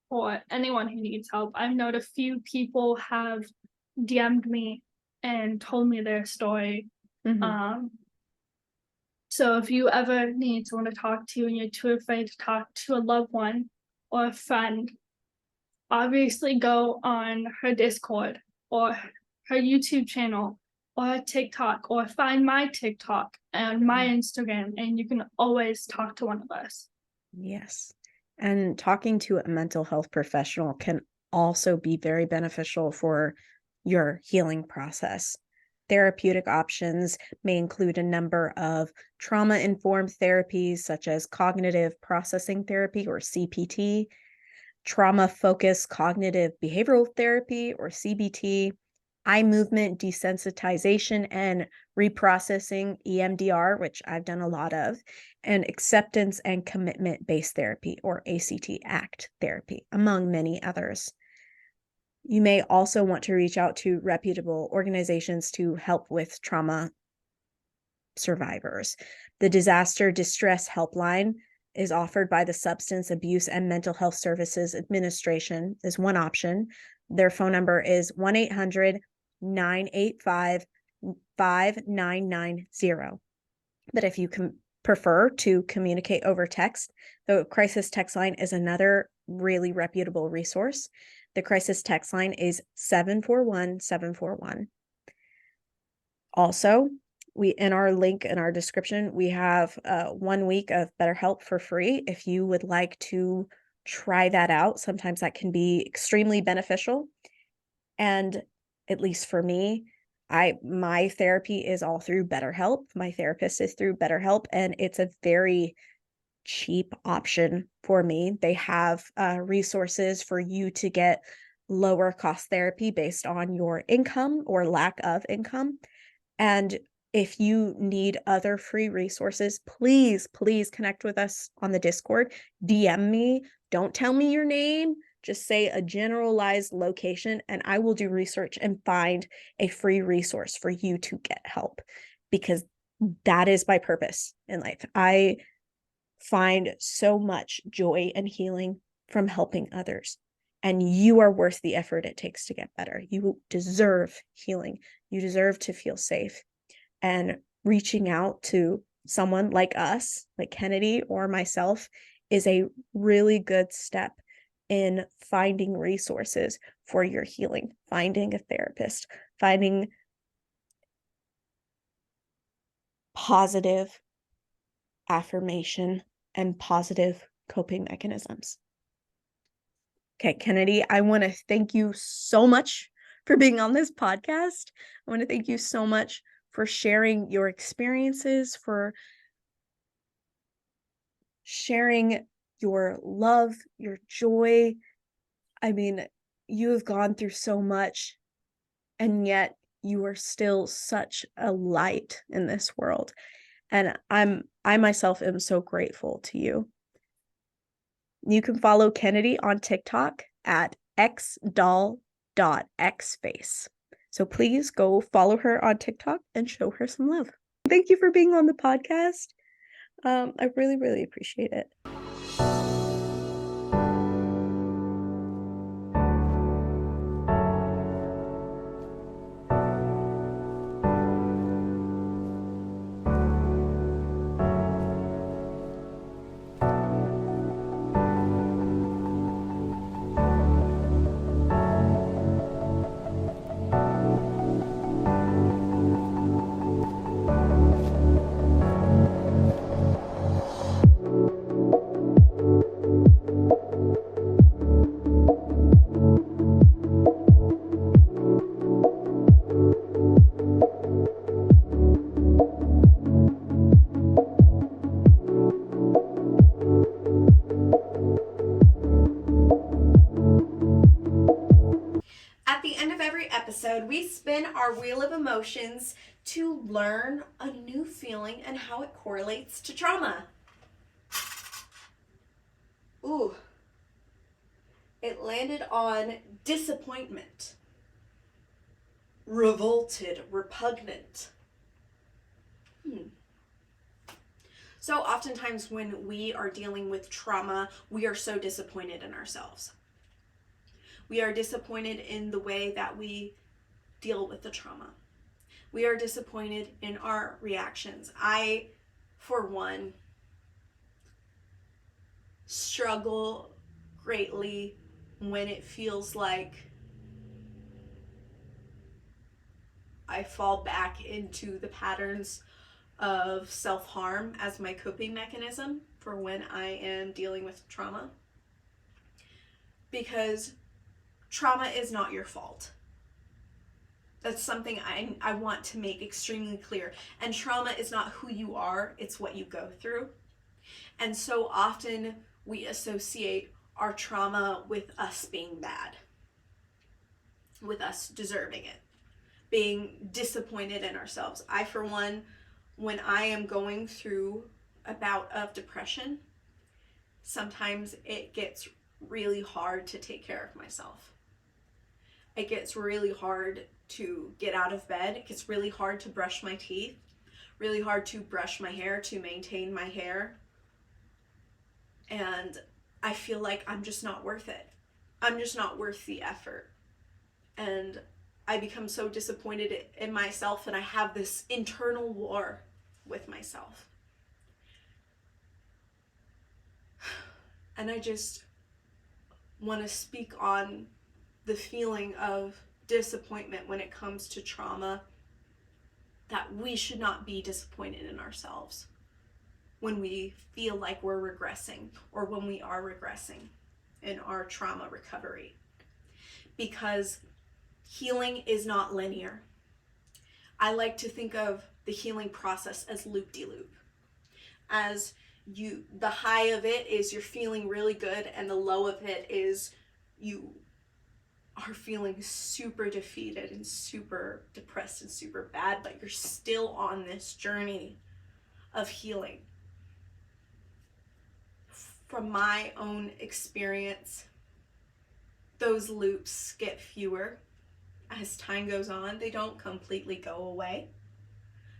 for anyone who needs help. I've known a few people have DM'd me and told me their story. Mm-hmm. So if you ever need someone to talk to and you're too afraid to talk to a loved one or a friend, obviously go on her Discord or her YouTube channel or her TikTok, or find my TikTok and my Instagram, and you can always talk to one of us. Yes. And talking to a mental health professional can also be very beneficial for your healing process. Therapeutic options may include a number of trauma-informed therapies, such as cognitive processing therapy, or CPT, trauma-focused cognitive behavioral therapy, or CBT, eye movement desensitization and reprocessing, EMDR, which I've done a lot of, and acceptance and commitment-based therapy, or ACT therapy, among many others. You may also want to reach out to reputable organizations to help with trauma survivors. The Disaster Distress Helpline is offered by the Substance Abuse and Mental Health Services Administration is one option. Their phone number is 1-800-985-5990. But if you prefer to communicate over text, the crisis text line is another really reputable resource. The crisis text line is 741-741. Also, in our link in our description, we have 1 week of BetterHelp for free. If you would like to try that out, sometimes that can be extremely beneficial. And at least for me, My therapy is all through BetterHelp. My therapist is through BetterHelp, and it's a very cheap option for me. They have resources for you to get lower cost therapy based on your income or lack of income. And if you need other free resources, please connect with us on the Discord. DM me. Don't tell me your name. Just say a generalized location, and I will do research and find a free resource for you to get help, because that is my purpose in life. I find so much joy and healing from helping others. And you are worth the effort it takes to get better. You deserve healing. You deserve to feel safe. And reaching out to someone like us, like Kennedy or myself, is a really good step in finding resources for your healing, finding a therapist, finding positive affirmation and positive coping mechanisms. Okay, Kennedy, I want to thank you so much for being on this podcast. I want to thank you so much for sharing your experiences, for sharing your love, your joy. I mean, you have gone through so much, and yet you are still such a light in this world. And I myself am so grateful to you. You can follow Kennedy on TikTok at xdoll.xface. So please go follow her on TikTok and show her some love. Thank you for being on the podcast. I really, really appreciate it. We spin our wheel of emotions to learn a new feeling and how it correlates to trauma. Ooh. It landed on disappointment, revolted, repugnant. So oftentimes when we are dealing with trauma, we are so disappointed in ourselves. We are disappointed in the way that we deal with the trauma. We are disappointed in our reactions. I, for one, struggle greatly when it feels like I fall back into the patterns of self-harm as my coping mechanism for when I am dealing with trauma. Because trauma is not your fault. That's something I want to make extremely clear. And trauma is not who you are, it's what you go through. And so often we associate our trauma with us being bad, with us deserving it, being disappointed in ourselves. I, for one, when I am going through a bout of depression, sometimes it gets really hard to take care of myself. It gets really hard to get out of bed. It gets really hard to brush my teeth, really hard to brush my hair, to maintain my hair. And I feel like I'm just not worth it. I'm just not worth the effort. And I become so disappointed in myself, and I have this internal war with myself. And I just want to speak on the feeling of disappointment when it comes to trauma, that we should not be disappointed in ourselves when we feel like we're regressing or when we are regressing in our trauma recovery. Because healing is not linear. I like to think of the healing process as loop-de-loop. As the high of it is you're feeling really good, and the low of it is you are feeling super defeated and super depressed and super bad, but you're still on this journey of healing. From my own experience, those loops get fewer as time goes on. They don't completely go away,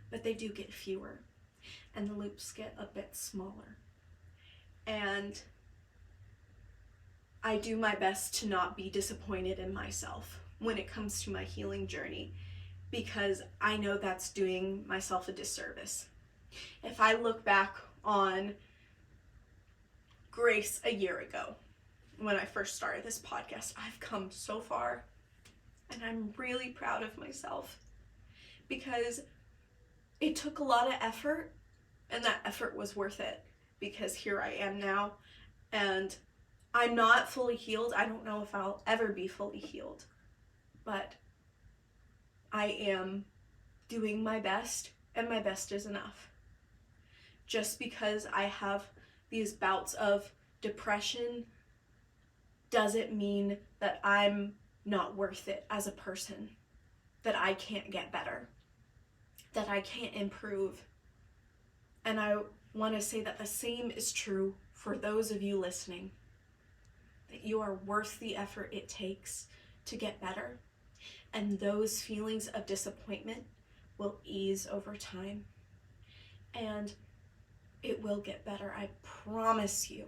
but they do get fewer, and the loops get a bit smaller. And I do my best to not be disappointed in myself when it comes to my healing journey, because I know that's doing myself a disservice. If I look back on Grace a year ago, when I first started this podcast, I've come so far, and I'm really proud of myself, because it took a lot of effort, and that effort was worth it, because here I am now, and I'm not fully healed. I don't know if I'll ever be fully healed, but I am doing my best, and my best is enough. Just because I have these bouts of depression doesn't mean that I'm not worth it as a person, that I can't get better, that I can't improve. And I want to say that the same is true for those of you listening, that you are worth the effort it takes to get better, and those feelings of disappointment will ease over time, and it will get better. I promise you.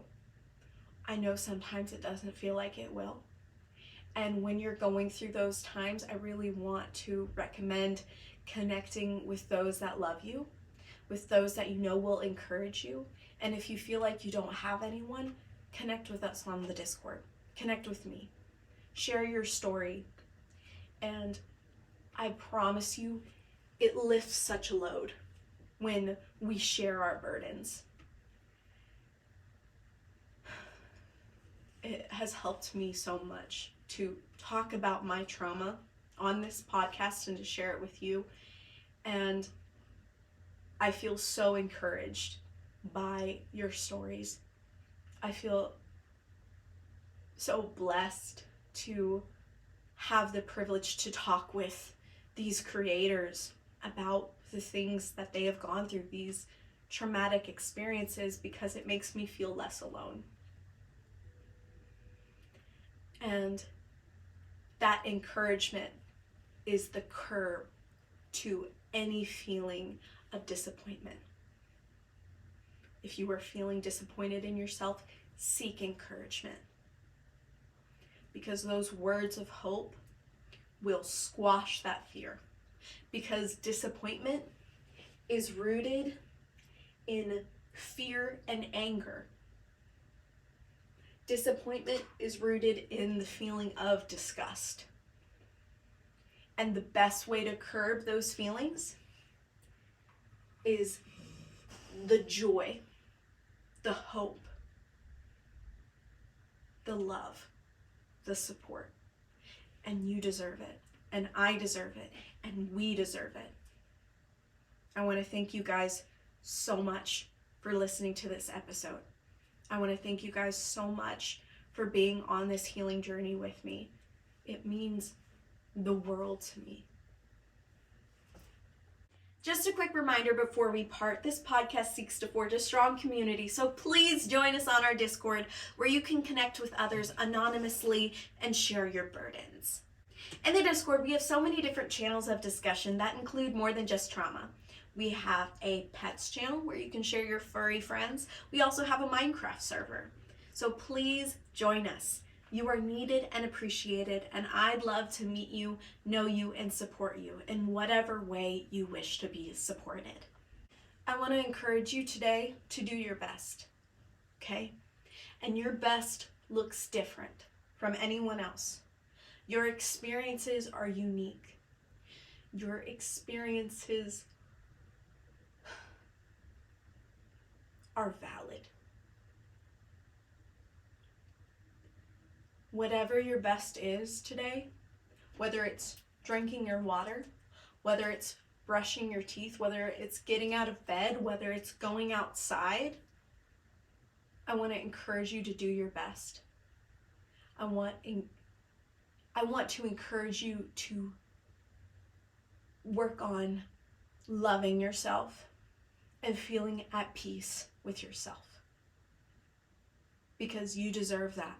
I know sometimes it doesn't feel like it will. And when you're going through those times, I really want to recommend connecting with those that love you, with those that you know will encourage you. And if you feel like you don't have anyone, connect with us on the Discord. Connect with me. Share your story. And I promise you, it lifts such a load when we share our burdens. It has helped me so much to talk about my trauma on this podcast and to share it with you. And I feel so encouraged by your stories. I feel so blessed to have the privilege to talk with these creators about the things that they have gone through, these traumatic experiences, because it makes me feel less alone. And that encouragement is the curb to any feeling of disappointment. If you are feeling disappointed in yourself, seek encouragement, because those words of hope will squash that fear. Because disappointment is rooted in fear and anger. Disappointment is rooted in the feeling of disgust. And the best way to curb those feelings is the joy, the hope, the love, the support. And you deserve it, and I deserve it, and we deserve it. I want to thank you guys so much for listening to this episode. I want to thank you guys so much for being on this healing journey with me. It means the world to me. Just a quick reminder before we part, this podcast seeks to forge a strong community, so please join us on our Discord, where you can connect with others anonymously and share your burdens. In the Discord, we have so many different channels of discussion that include more than just trauma. We have a pets channel where you can share your furry friends. We also have a Minecraft server. So please join us. You are needed and appreciated, and I'd love to meet you, know you, and support you in whatever way you wish to be supported. I want to encourage you today to do your best, okay? And your best looks different from anyone else. Your experiences are unique. Your experiences are valid. Whatever your best is today, whether it's drinking your water, whether it's brushing your teeth, whether it's getting out of bed, whether it's going outside, I want to encourage you to do your best. I want to encourage you to work on loving yourself and feeling at peace with yourself, because you deserve that.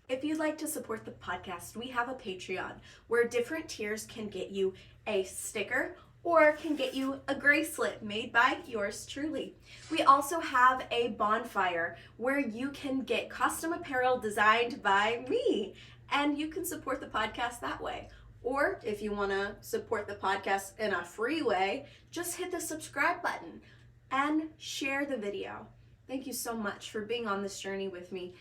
If you'd like to support the podcast, we have a Patreon where different tiers can get you a sticker or can get you a bracelet made by yours truly. We also have a bonfire where you can get custom apparel designed by me, and you can support the podcast that way. Or if you want to support the podcast in a free way, just hit the subscribe button and share the video. Thank you so much for being on this journey with me.